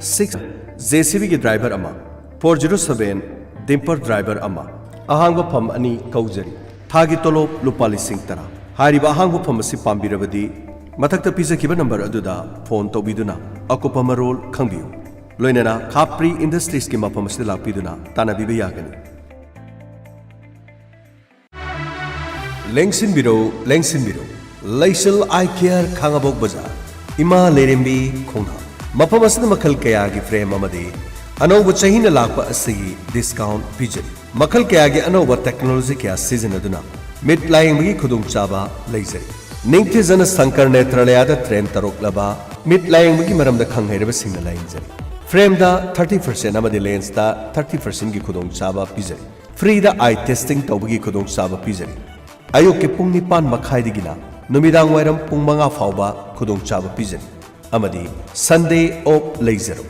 6 JCB की driver अमा 407 डिम्पर driver अमा अहांग फम अनि कौजरी थागी तोलोप लुपा लिसिंग तरा हारिबा अहांग फम असि पाम्बिरबदी मथक्ता पिजखिबा नंबर अदुदा फोन तौबिदुना अकुपा मरोल खंबियु लोइनना खाप्री इंडस्ट्रीज की मफम असि लापिदुना तानाबिबा यागनी लेंसिनबिरो लैसल आई केयर खांगाबोक बाजार इमा लेरेंबी खोंगा मफम असि मखल कया की फ्रेम अमदी अनौब चहीना लाप असि डिस्काउंट पिजरी मखल कया की अनौब टेक्नोलॉजी क्या सिजनदुना मिट लायंबगी खुदुंग चाबा लैजरी निंगथिजन शंकर नेत्रालयद ट्रेन तरोक्लबा मिट लायंबगी मरमद खंगहैरब सिंगना लायंजरी फ्रेम दा 30% अमदी लेंस दा 30% की खुदुंग चाबा पिजरी फ्री दा आई टेस्टिंग तौबगी खुदुंग चाबा पिजरी अयुक के पुंग निपान मखाइदिगिना नुमिदांग वायरम पुंग मंगा फावबा खुदुंग चाबा पिजरी अमदी संडे ऑफ लेजरो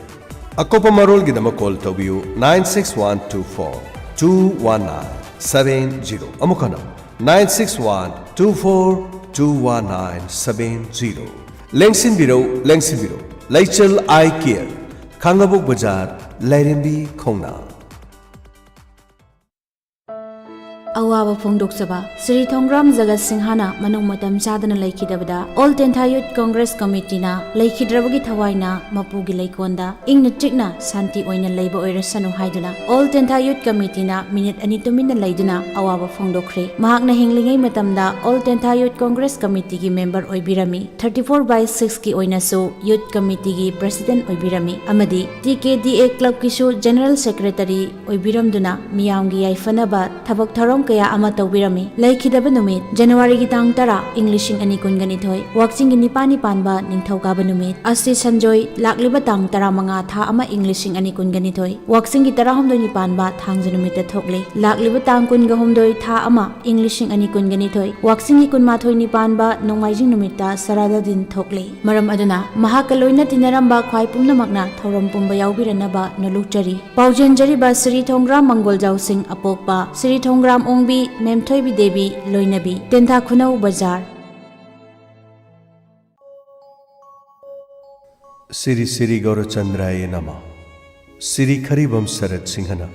अकोपा मरोल गिदमा कॉल तौबियु 961242197 अमुखना 961242197 लेंसिनबिरो लैचल आई केयर खांगाबोक बाजार लैरेंबी खोंगना अवाब फोंदोक्सबा श्री थोंग्राम जगत सिंहाना मनों मतम चादना लैखिदबदा ऑल टेंथा यूथ कांग्रेस कमिटीना लैखिद्रबगी थवाइना मपुगी लैकोंदा इंगना चिकना शांति ओइना लैबा ओइरसनु हाइदुना ऑल टेंथा यूथ कमिटीना मिनिट अनि तुमिना लैदुना अवाब फोंदोखरे महाकना हिंगलिंगै मतमदा all Tentha youth Congress committee की मेंबर ओइबिरमी 34/6 की ओइनासु यूथ कमिटी की प्रेसिडेंट ओइबिरमी अमदी टीकेडीए क्लब किसु जनरल सेक्रेटरी ओइबिरमदुना मियामगी याइफनबा थबक थरम कया अमा तौबिरमी लैखिदबा नुमित जनवरी की तांग तरा इंग्लिशिंग अनि कुनगनिथोय वाक्सिंग की निपानी पानबा निंगथौकाबा नुमित अस्ति संजोय लाक्लिबा तांग तरा मंगा था अमा इंग्लिशिंग अनि कुनगनिथोय वाक्सिंग की तरा हमदोय निपानबा थांग जनुमित थोकले लाक्लिबा तांग कुनगा हमदोय था अमा इंग्लिशिंग अनि कुनगनिथोय वाक्सिंग की कुनमाथोय निपानबा नोंगाइजिंग नुमितता सरादा दिन थोकले मरम अदुना महाकलोइना तिनरंबा ख्वाइ पुमनमकना थौरम पुंबा याउबिरनबा नलुकचरी पाउजेंजरीबा श्री थोंग्राम मंगोलजाउ सिंह अपोकपा श्री थोंग्राम ओंबी मेमथोइबी देवी लोइनबी तेंथा खुनौ बाजार श्री श्री गौरचंद्राय नमः श्री खरीबम शरद सिंहना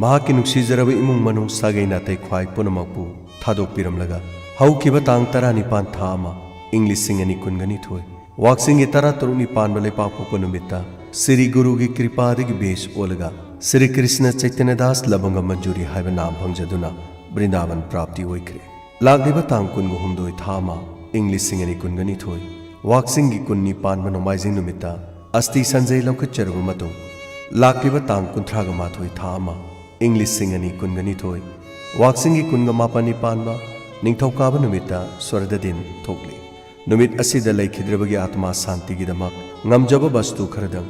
महाकी नुक्सीजरब इमुंग मनुंग सागै नातै ख्वाइ पुनमकपु थादोकपिरमलगा हौकिबा तांग 19 था अमा इंग्लिश सिंगनी कुनगनी थोय वाक्सिंग 13 पानबले पापोप नुमित्ता श्री गुरु की कृपादगी बेस ओलगा श्री कृष्ण चैतन्यदास लबंग मंजूरी हाइब नाम भंगजदुना वृंदावन प्राप्ति होइख्रे लागिबा तांग कुनगु हुमदोय थामा इंग्लिश सिंगनी कुनगनी थोय वाक्सिंग की कुन्नी पानबा नोमाइजिंग नुमित्ता अस्ति संजय लौखचरब मतुंग लागिबा तांग 38 थामा इंग्लिश सिंगनी कुनगनी थोय वाक्सिंग की कुनगा मापनी पानबा निंगथौकाबा नुमित्ता स्वर्द दिन थोकले नुमित असिदा लैखिद्रबगी आत्मा शांति गिदमक ngamjaba bastu khardam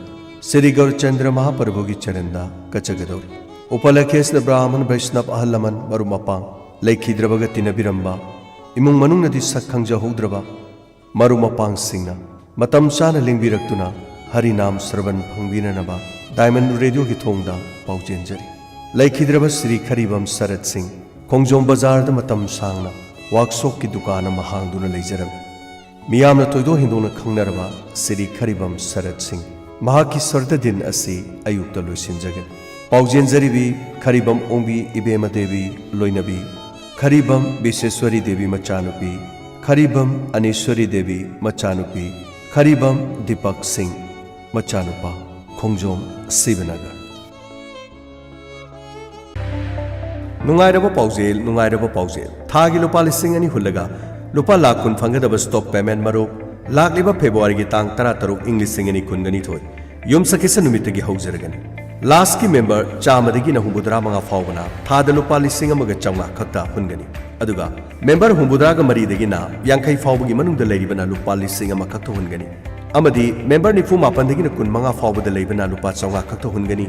Sri Gaurachandra Mahaprabhu की चरणदा कचगदौरी उपलखेस्न ब्राह्मण वैष्णव अहलमन मरुमपांग लैखिद्रबग तिनबिरंबा इमुंग मनुंग नदी सखंगजहौद्रबा मरुमपांग सिंगना मतम चाना लिंगबिरक्तुना हरि नाम श्रवण फंगबिननबा डायमंड रेडियो की थोंगदा पाउजेंजरी लैखिद्रब श्री खरीबम शरद सिंह खोंगजोम बाजार द मतम सांगना वर्कशॉप की दुकान अमा हांगदुना लैजरम मियामना तोइदो हिंदोना खंगनरबा श्री खरीबम शरद सिंह महाकी सर्द दिन असि अयुक्त लोइसिनजगन पाउजेंजरीबी खरीबम ओंबी इबेमा देवी लोइनबी खरीबम विश्वेश्वरी देवी मचानुपी खरीबम अनीश्वरी देवी मचानुपी खरीबम दीपक सिंह मचानुपा खोंगजोम शिवनगर नुंगाइरबो पाउजेल थागी लुपा लिसिंग अनि हुल्लगा लुपा लाख कुन फंगदब स्टॉक पेमेंट मरुप लाखलिबा फेब्रुवारी की तांग 13 इंग्लिश सिंगनी कुनगनी थोय युम सकिस नुमितगी हौजरगनी लास्ट की मेंबर चामदगी नहुबुद्रा मंगा फावना थाद लुपा लिसिंग अमग चंगा खक्ता हुनगनी अदुगा मेंबर हुबुद्रागा मरीदगिना यांखै फावबगी मनुंगदा लैरिबना लुपा लिसिंग अमा खक्ता हुनगनी अमदी मेंबर निफु मापनदगिना कुन मंगा फावबदा लैबना लुपा चंगा खक्ता हुनगनी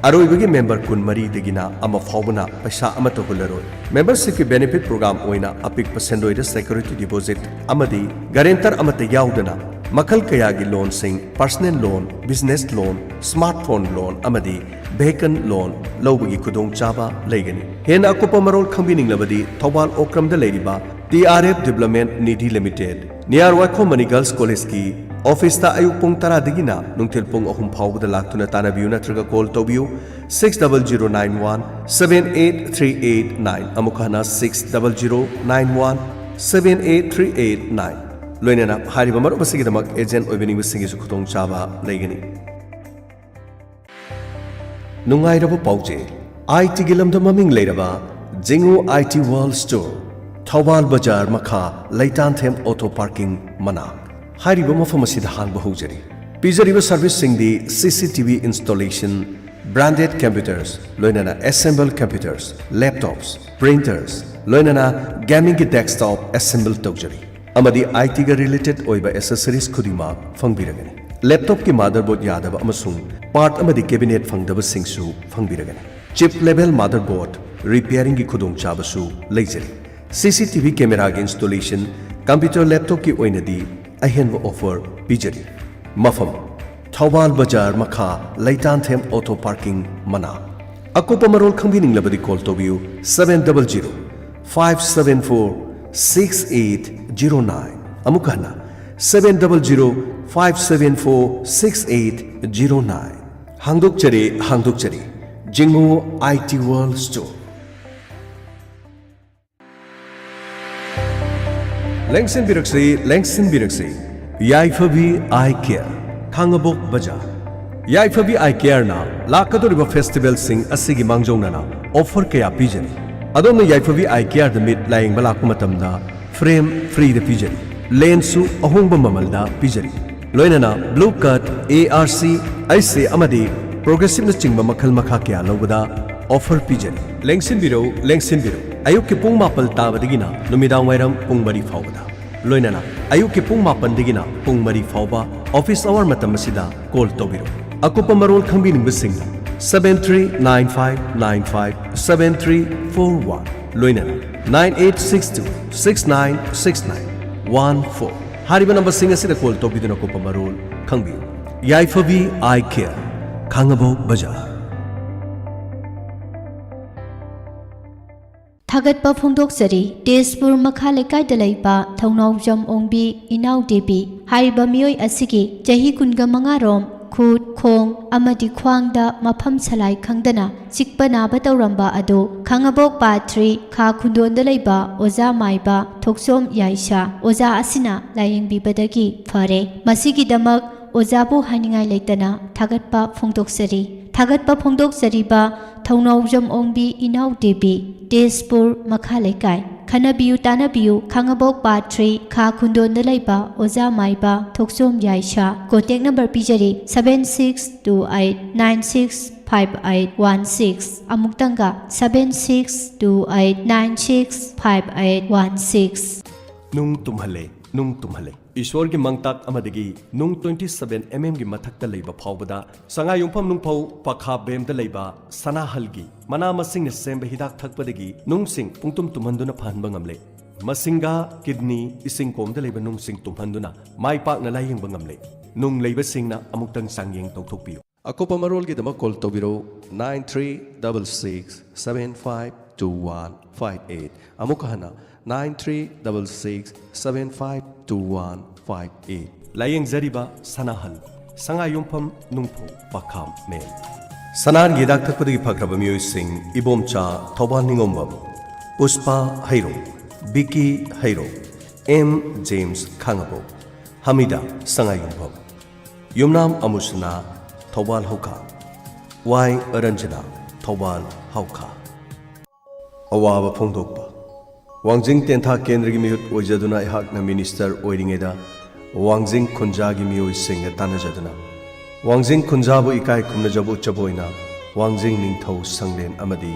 अरोइबगी मेंबर कुन मरीदगिना अमा फावबना पैसा अमत हुलरोय मेंबरशिप की बेनिफिट प्रोग्राम ओइना अपिक परसेंटोइड सिक्योरिटी डिपॉजिट अमदी गारंटर अमत याउदना मखल कया की लोन सिंह personal loan business loan smartphone loan अमदी भेकन लोन लौबगी खुदोंग चाबा लेगनी हेन अकुप मरोल खंबिनिंगलबदी थौबाल ओक्रमदा लेरिबा TRF development Nidhi limited near Waikhom Mani girls college की ऑफिसता अयुक पुंग तरा दिगिना नुंगथिल पुंग अहुम फावबदा लाक्तुना तानाबियु नत्रगा कॉल तौबियु 6091 78389 अमुखाना 6091 78389 लोइनना हारिबा मरो बसिगिदमक एजेंट ओइबनिंग सिंगिसु खुतोंग चाबा लेगनी नुंगाइरबो पाउजे आईटी गिलमदा ममिंग लेरबा जिंगु आईटी वर्ल्ड स्टोर थौबाल बाजार मखा लैतानथेम ऑटो पार्किंग मना हारिबा मफम असिदा हांगबा हौजरी पिजरिबा सर्विस सिंगदी सीसीटीवी इंस्टॉलेशन ब्रांडेड कंप्यूटर्स लोइनना असेंबल कंप्यूटर्स लैपटॉप्स प्रिंटर्स लोइनना गेमिंग की डेस्कटॉप असेंबल तौजरी अमदी आईटी गा रिलेटेड ओइबा एक्सेसरीज खुदिमा फंगबिरगनी लैपटॉप की मदरबोर्ड यादब अमसुंग पार्ट अमदी कैबिनेट फंगदब सिंगसु फंगबिरगनी चिप लेवल मदरबोर्ड रिपेयरिंग की खुदोंग चाबसु लेजरी सीसीटीवी कैमरा की इंस्टॉलेशन कंप्यूटर लैपटॉप की ओइनदी अहेनब ऑफर पिजरी मफम थौबाल बाजार मखा लैतानथेम ऑटो पार्किंग मना अकोप मरोल खंबिनिंगलबदी कॉल तौबियु 700 574 6809 अमुकहना 700 574 6809 हांगदोकचरी जिंगो आईटी वर्ल्ड स्टोर लेंगसिन बिरक्सी याइफबी आई केयर खांगबोक बाजार याइफबी आई केयर ना लाकदोरिबा फेस्टिवल सिंग असिगी मांगजौनना ऑफर कया पिजरी अदोमना याइफबी आई केयर द मिट लाइंग बलाक मतमदा फ्रेम फ्री द पिजरी लेंसु अहोंगबा ममलदा पिजरी लोइनना ब्लू कट एआरसी ऐसे अमदी प्रोग्रेसिव न चिंगबा मखल मखा कया लौबदा ऑफर पिजरी लेंगसिन बिरो अयुक के पुंग मापल ताबदगिना नुमिदांग वाइरम पुंग मरी फावबदा लोइनना अयुक के पुंग मापन दिगिना पुंग मरी फावबा ऑफिस आवर मतम मसिदा call तौबिरो अकुप Marol खंबिनिंग Singh 739595 7341 लोइनना 9862 6969 हारिबा number Singh असिदा call तौबिदुना अकुप Marol खंबियो याइफबी I care खांगबो बाजार थागतपा फोंदोकसरी तेजपुर मखा लेकाइदा लैबा थौनाउजम ओंबी इनाउ देबी हारिबा मियोय असिगी चही कुनगा मंगारोम खुद खोंग अमदी ख्वांगदा मफम सलाई खंगदना चिकपा नाबा तौरंबा अदो खांगबोक पाथ्री खा खुंदोंदा लैबा ओजा माइबा थोक्सोम याइशा ओजा असिना लायेंबिबदगी फरे मसिगिदमक ओजाबु हानिंगाय लेतना थागतपा फोंदोकसरीबा थौनाउजम ओंबी इनाउ देबी तेजपुर मखा लेकाय खनबियु तानबियु खांगबोक पाथ्री खा खुंदोंदा लैबा ओजा माइबा थोक्सोम याइशा कॉन्टेक्ट नंबर पिजरी 7628965816 अमुक्तंगा 7628965816 नुंग तुम्हले ईश्वर की मंगताक अमदगी नुंग 27 mm की मथक्ता लेबा फावबदा संगा युंफम नुंगफौ पखा बेमदा लेबा सनाहलगी मना मसिंग ने सेंब हिदाक थकपदगी नुंगसिंग पुंगतुम तुमहंदुना फहनबा ngamle मसिंगा किडनी इसिंग कोमदा लेबा नुंगसिंग तुमहंदुना माई पाकना लायेंबा ngamle नुंग लेबा सिंगना अमुक्तंग सांगयेंग तौथोकपियो अकोपा मरोल की दमा कॉल तौबिरो 9366752158 अमुकहना 9366752158 लायेंग जरिबा सनाहल संगा युंफम नुंगफो पखाम मेल सनान गिदाक थकपदगी फग्रबा मियोय सिंग इबोमचा थौबाल निंगोमबम पुष्पा हैरो बिकी हैरो एम जेम्स खांगबो हमीदा संगा युंफम युमनाम अमुसना थौबाल हौखा वाई अरंजना थौबाल हौखा अवाबा फोंदोकपा वांजिंग तेंथा केंद्र की मिहुत ओइजदुना इहाकना मिनिस्टर ओइरिंगेदा वांजिंग खुंजा की मियोय सिंग तानजदुना वांजिंग खुंजाबु इकाय खुमनजबु चबोइना वांजिंग निंगथौ संगलेन अमदी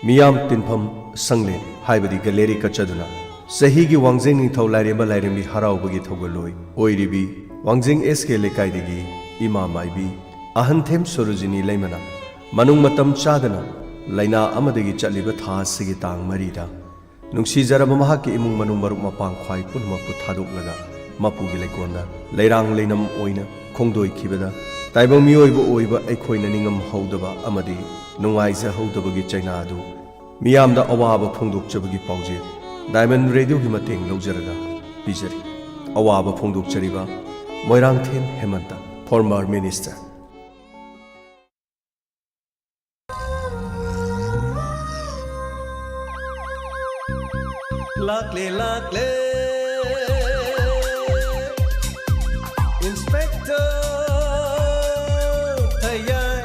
मियाम तिनफम संगलेन हाइबदी गैलरी कचदुना सही की वांजिंग निंगथौ लाइरेंबी हराउबगी थौगलोय ओइरिबी वांजिंग एसके लेकाइदगी इमा माइबी अहंथेम सरोजिनी लेमना मनुंग मतम चादना लैना अमदगी चलिबा था सिगी तांग मरीदा नुंसीजरबा महाकी इमुंग मनुंग मरुक मपांग ख्वाई पुनमकु थादोकलगा मपुगी लेकोंदा लेरांग लेनम ओइना खोंदोइखिबदा ताइबंग मियोइबो ओइबा अखोइना निंगम हौदबा अमदी नुंगाइजा हौदबगी चाइनादु मियामदा अवाबा फोंदोकचबगी पाउजे डायमंड रेडियो की मतेंग लौजरगा पिजरी अवाबा फोंदोकचरिबा Moirangthen Hemanta, former minister. Lakle lakle Inspector Tayai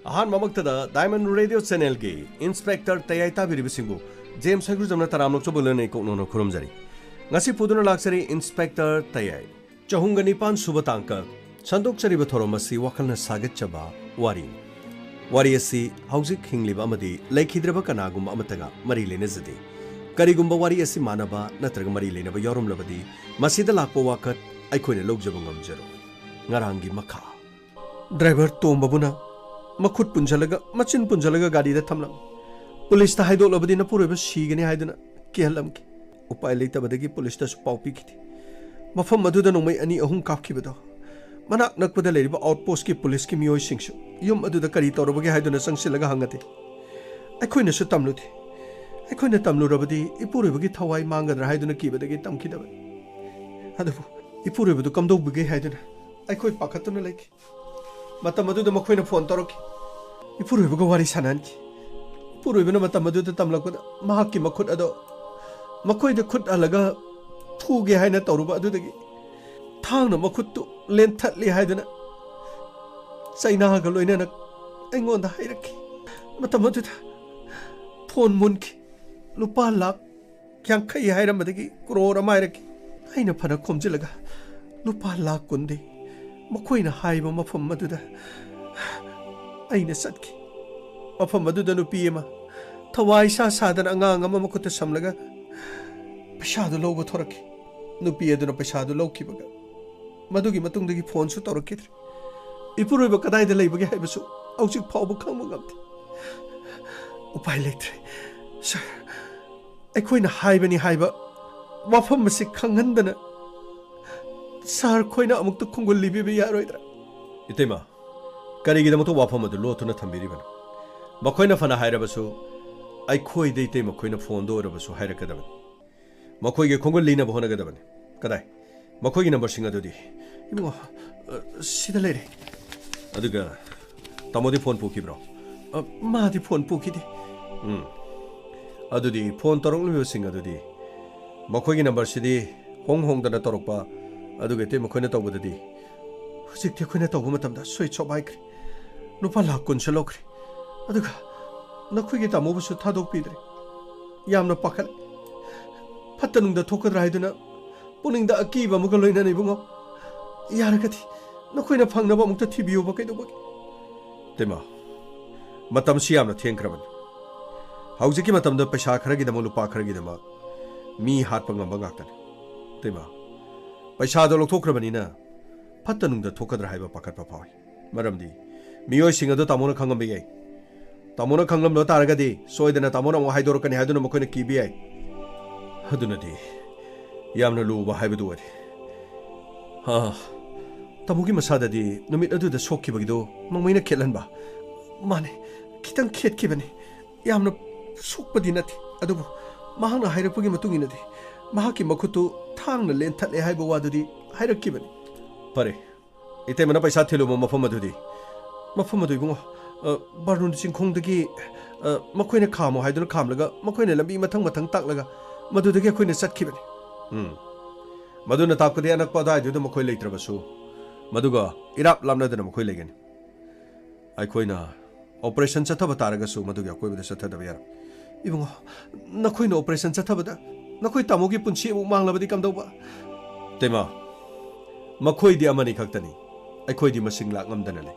Ahan mamaktada Diamond Radio Channel ki Inspector Tayai tabiribi singbu James Hagru jamna taramlok chobolane ko nono khurumjari ngasi puduna laksari Inspector Tayai chahungani pan subatangka sandok chari bathoro masi wakalna sagatchaba wari wari asi haujik hingliba amadi laikhidraba kanagum amataga mari lenezade karigumba wari asi manaba natraga mari lenaba yorum labadi masida lakpo wakat aikhoine logjaba ngamjaro ngarangi makha driver tombabuna makhut punjalaga machin punjalaga gadi da thamlam police ta haidol labadi na pureba sigani haiduna kehalam ki upai leitabadagi police ta su pau pikiti mafam maduda nomai ani ahum kapkibado manak nakpada leriba outpost ki police ki miyoi singsu yum aduda kari torobagi haiduna sangsilaga hangate aikhoina su tamluti aikhoina tamlurabadi ipurebagi thawai mangadra haiduna kibadagi tamkidaba adabu ipurebadu kamdobagi haiduna aikhoi pakhatuna laiki matam aduda makhoina phone toroki ipurebaga wari sananki ipurebana matam aduda tamlakpada mahakki makhut ado makhoida khut alaga phuge haina toruba adudagi thangna makhuttu lenthatli haiduna China ga loina na aingonda hairaki matam aduda phone munki lupa lakh kyang khai hairambadagi crore amairaki aina phana khomjilaga lupa lakh kundi makhoina haiba mafam maduda aina satki mafam maduda nupi ema thawai sa sadana angang ama makuta samlaga paisa loba thoraki nupi aduna paisa lawkibaga madugi matungdagi phone su torokidri ipuroiba kadaida leibagi haibasu aujik phawba khangba ngamti upai lektre sir aikhoina haibani haiba wafam masi khanghandana sar khoina amukta khungul libiba yaroidra itema karigida moto wafam adu lotuna thambiribana makhoina fana hairabasu aikhoi deite makhoina phone do rabasu hairakadaban makhoige khungul lina bahona gadaban kadai makhoigi number singa dodi ibo sida lere aduga tamodi phone pukibro madi phone pukidi adudi phone toronglu singa dodi makhoigi number sidi hong dana torokpa aduga te makhoina tawbadadi hujik te khoina tawbu matamda switch off aikri nupa lakh kun salokri aduga nakhoigi tamobusu thadok pidre yamna pakhal phatanungda thokadra haiduna puningda akiba muga loina nibungo yaragati nakhoina phangnaba mukta thibiyo ba kaidobagi tema matam siamna thengkraban haujiki matamda paisa kharagi dama lupa kharagi dama mi hatpa ngamba ngaktan tema paisa do lokthokrabanina phatanungda thokadra haiba pakatpa phawai maramdi miyoi singa do tamona khangambe yai tamona khanglam lo taragadi soidana tamona mo haidorokani haiduna makhoina kibi yai hadunadi yamna luba haibu duwari ha tamugi masadadi numit aduda sokkibagido mangmaina khetlanba mane kitang khetkibani yamna sokpadi nati adubu mahana hairapagi matunginadi mahaki makhutu thangna lenthatle haiba wadudi hairakibani pare ite mana paisa thilumo mafam adudi ibungo barun singkhongdagi makhoina khamo haiduna khamlaga makhoina lambi mathang taklaga madudagi khoina chatkibani maduna tapkadi anakpa daiduda makhoi leitrabasu maduga irap lamnadana makhoi legani aikhoina operation chathaba taragasu maduga koibada chathadaba yar ibungo nakhoina operation chathabada nakhoi tamogi punchi mu manglabadi kamdauba tema makhoi di amani khaktani aikhoi di masing lak ngamdana le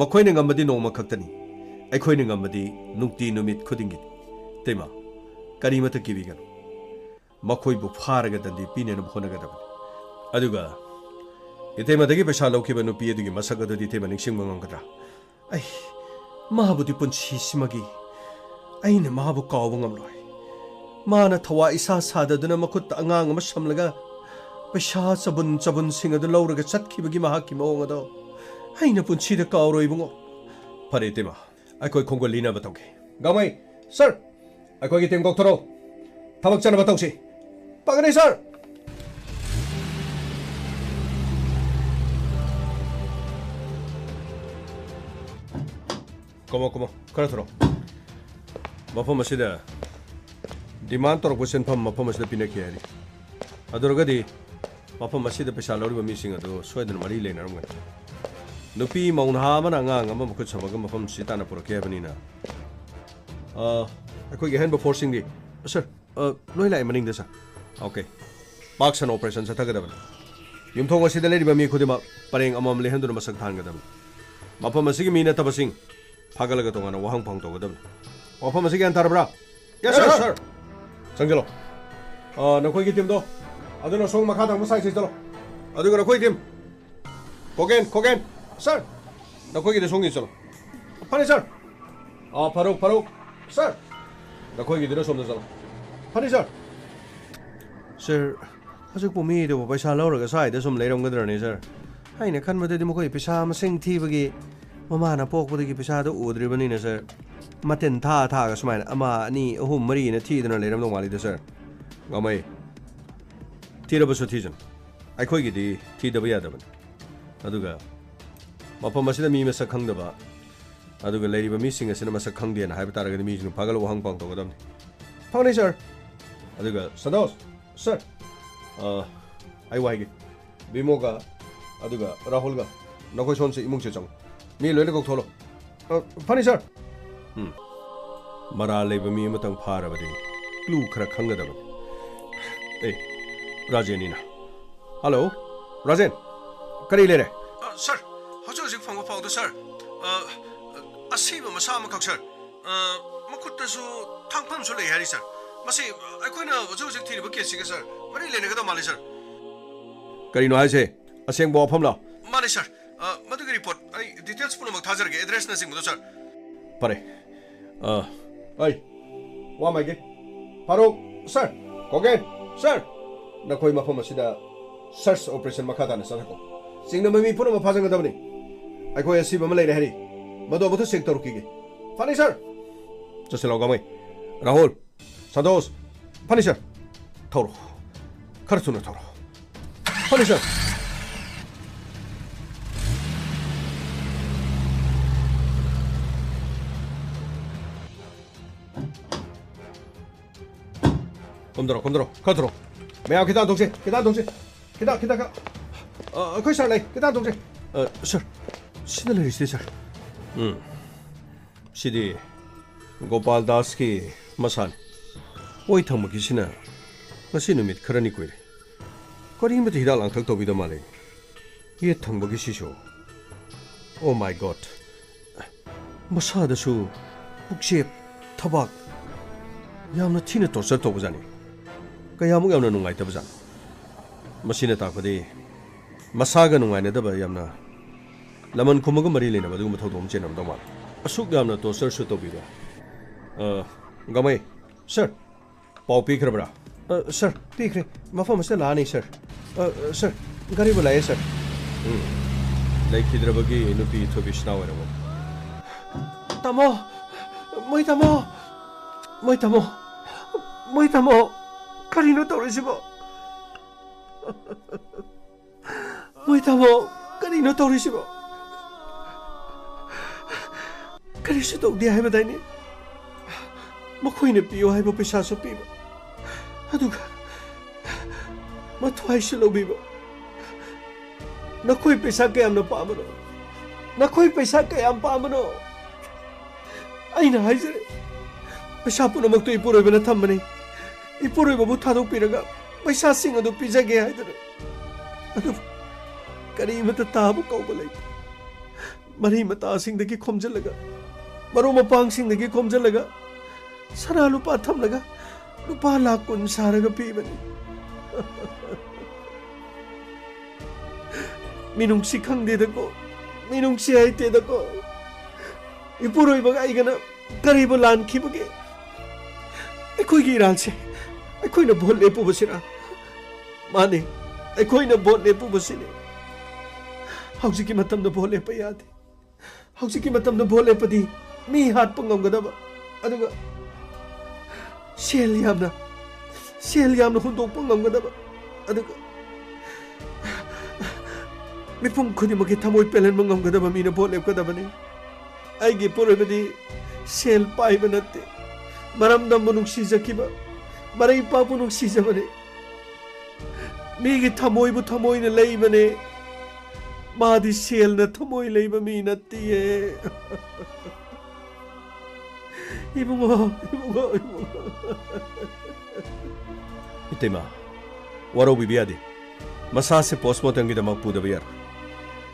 makhoi ne ngamadi noma khaktani aikhoi ne ngamadi nukti numit khudingi tema karimata kibigan makhoi bu pharaga dandi pine no khonaga dab aduga itema dagi paisa laukiba nupi adugi masaga dadi tema ningsing mangamgadra ai mahabudi punchi simagi aina mahabu kawu ngamloi mana thawa isa sadaduna makhut angang ama samlaga paisa chabun singadu lauraga chatkibagi mahaki mawng ado aina punchi da kawroi bungo pare tema aikoi khongol lina batauge gamai sir aikoi gi tem gok thoro thabak chana batausi pagani sir Come khara thoro mafam asida demand tor question pham mafam asida pinaki ari adurgadi mafam asida pesa loriba mi sing adu soidan mari lenaram ga nupi maunha mana nga ma mukut sabaga mafam sitana purake banina akoi hand before sing di sir loi lai maning da sir okay box and operation sa thagada ban yumthong asida leriba mi khudima pareng amam lehanduna masak than ga dam mafam asigi mi na tabasing 파갈라가 동안 와항팡 도거든. 와파마시게 안 타르브라. Yes sir. 상gel로. 너코이기 팀도 아드노 송 마카당 무사히 있어. 아드고 너코이 팀. 고겐. sir. 너코이기 송이 있어. 파니 sir. 파룩. sir. 너코이기 들어 좀 넣어. 파니 sir. sir. 아직 봄이도 पैसा लौरगा साइदा सम लेरमगदरने sir. हाइने खनबददि मखोइ पैसा मसिंग थिबगी Mama pokpudagi pisado udribanina sir. Matin tha ga sumaina ama ani ahum mari na thidana leram dong walida sir. Gamai. Thirabasu thijan. Aikoi gi di thidaba yadaban. Aduga mapam asida mi masak khangdaba. Aduga leriba mi singa sina masak khangde na haiba taraga mi jinu pagal wahang pang togadam. Phangni sir. Aduga Sandos sir. Ai waigi. Bimoga aduga Rahulga nakoi sonse imung chechang. Mi loile kok tholo. Funny sir. Mara leba mi matang phara badi. Clue khara khanga da. Hey, Rajenina. Hello, Rajen. Kari le re. Sir, hojo jik phang phang do sir. Asiba masa ma khak sir. Makut ta su thangpham su le hari sir. Masi aikoina hojo jik thiri ba kesi ga sir. Mari le ne ga da mali sir. Kari no hai se. Aseng bo pham la. Mali sir. Madhugi report, details puno mag thajar ge address na sing mudo sir. Pare. Ai. Wa mai ge. Faruk sir. Kogen sir. Na koi mafam asida search operation makata na sa ko. Sing na mi puno ma phajang da bani. Ai koi asi ba ma leire hari. Mado botho sector ki ge. Fani sir. Jase loga mai. Rahul. Santos. Fani sir. Thoro. Khartuna thoro. Fani sir. Kom dro. Mẹ kita 동생. kita. Koi sir lai, kita 동생. Sir. Sina lai sir. Sidi Gopal Das ki masan. Oi thang ki sina. Masi numit kharani koire. Kori mit hidal ang thak to bida male. Ye thang ki sisho. Oh my god. Masa da su bukshep thabak. Yamna thina torture to bujani. Kaya mo yamna nungay tabajan. Masina takodi masaga nungay na daba yamna laman kumaga marili na ba dugo matawdom chenam damal. Asuk yamna to sir su to bida. Gamay sir pau pi khrabra. Sir pikre mafam sa lani sir. Sir gari bulaya sir. Like hidrabagi nupi thobishna wara mo. Tamo Karino Torisibo. Moitamo Karino Torisibo. Karisito di Habadani. Mokuina Pio Habo Pisaso Pibo. Aduga Matwaishilo Bibo. Nakoi Pisake am no Pamano. Nakoi Pisake am Pamano. Aina Hazer. Pisapuno Makto Ipuro Benatamani. Ipuro babu thadok piraga paisa sing adu pijage haidare adu kari mata tabu kauba lai mari mata sing dagi khomjalaga maru mapang sing dagi khomjalaga sara lupa thamlaga lupa lakh kun saraga pibani minung sikhang de dako minung si aite dako ipuro baga igana kari bolan khibage ekoi gi ralse Aikoina bot lepu basira. Mane, aikoina bot lepu basine. Hausiki matam na bot lepa yade. Hausiki matam na bot lepa di mi hat pangam gadaba. Aduga sel yamna hundok pangam gadaba. Aduga mipum khudi maki thamoi pelen mangam gadaba mina bot lep gadaba ni. ꯑꯩꯒꯤ ꯄꯣꯔꯣꯏꯕꯗꯤ ꯁꯦꯜ ꯄꯥꯏꯕ ꯅꯠꯇꯦ ꯃꯔꯝꯗꯝꯕꯨ ꯅꯨꯡꯁꯤꯖꯈꯤꯕ ꯃꯔꯩ ꯄꯥꯛꯄꯨ ꯅꯨꯡꯁꯤꯖꯕꯅꯤ ꯃꯤꯒꯤ ꯊꯃꯣꯏꯕꯨ ꯊꯃꯣꯏꯅ ꯂꯩꯕꯅꯦ 마디 셀나 토모이 레이바 미나띠에 이봉어 이때마 와로 비비아디 마사세 포스모템기다 막 부다비야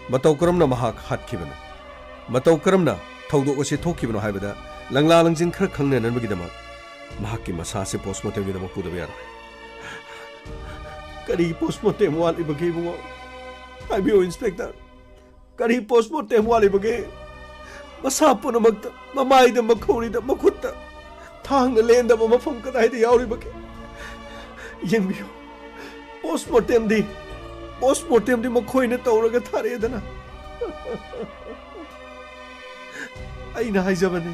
마타우 그럼나 마학 핫키바나 마타우 그럼나 타우도 오시 토키바노 하이바다 랑라랑진 크르 강내는 버기다 막 마학기 마사세 포스모템기다 막 부다비야 까리 포스모템 와리 버기 봉어 하이비오 인스펙터 까리 포스모템 와리 버기 마사 punamakta mamaida makhorida makhutta thangna lendaba mafam kadaida yauribake yengbiyo postmortem di makhoina tawraga tharedana aina haijabane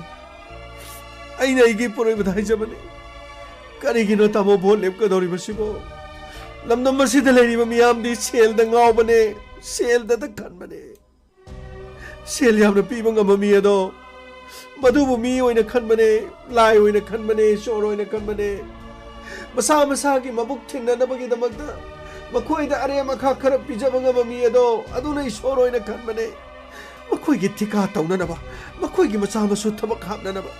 aina igi poroibada haijabane karigino tamo bol lepkadoribasibo lamdam masida leiriba miyamdi selda ngawbane selda da khanbane ꯁꯦꯜ ꯌꯥꯝꯅ ꯄꯤꯕ ꯉꯝꯕ ꯃꯤ ꯑꯗꯣ ꯃꯗꯨꯕꯨ ꯃꯤ ꯑꯣꯏꯅ ꯈꯟꯕꯅꯦ ꯂꯥꯏ ꯑꯣꯏꯅ ꯈꯟꯕꯅꯦ ꯏꯁꯣꯔ ꯑꯣꯏꯅ ꯈꯟꯕꯅꯦ ꯃꯁꯥ ꯃꯁꯥꯒꯤ ꯃꯕꯨꯛ ꯊꯤꯟꯅꯅꯕꯒꯤꯗꯃꯛꯇ ꯃꯈꯣꯏꯗ ꯑꯔꯦꯝ ꯑꯈꯥ ꯈꯔ ꯄꯤꯖꯕ ꯉꯝꯕ ꯃꯤ ꯑꯗꯣ ꯑꯗꯨꯅ ꯏꯁꯣꯔ ꯑꯣꯏꯅ ꯈꯟꯕꯅꯦ ꯃꯈꯣꯏꯒꯤ ꯊꯤꯀꯥ ꯇꯧꯅꯅꯕ ꯃꯈꯣꯏꯒꯤ ꯃꯆꯥ ꯃꯁꯨ ꯊꯕꯛ ꯍꯥꯞꯅꯅꯕ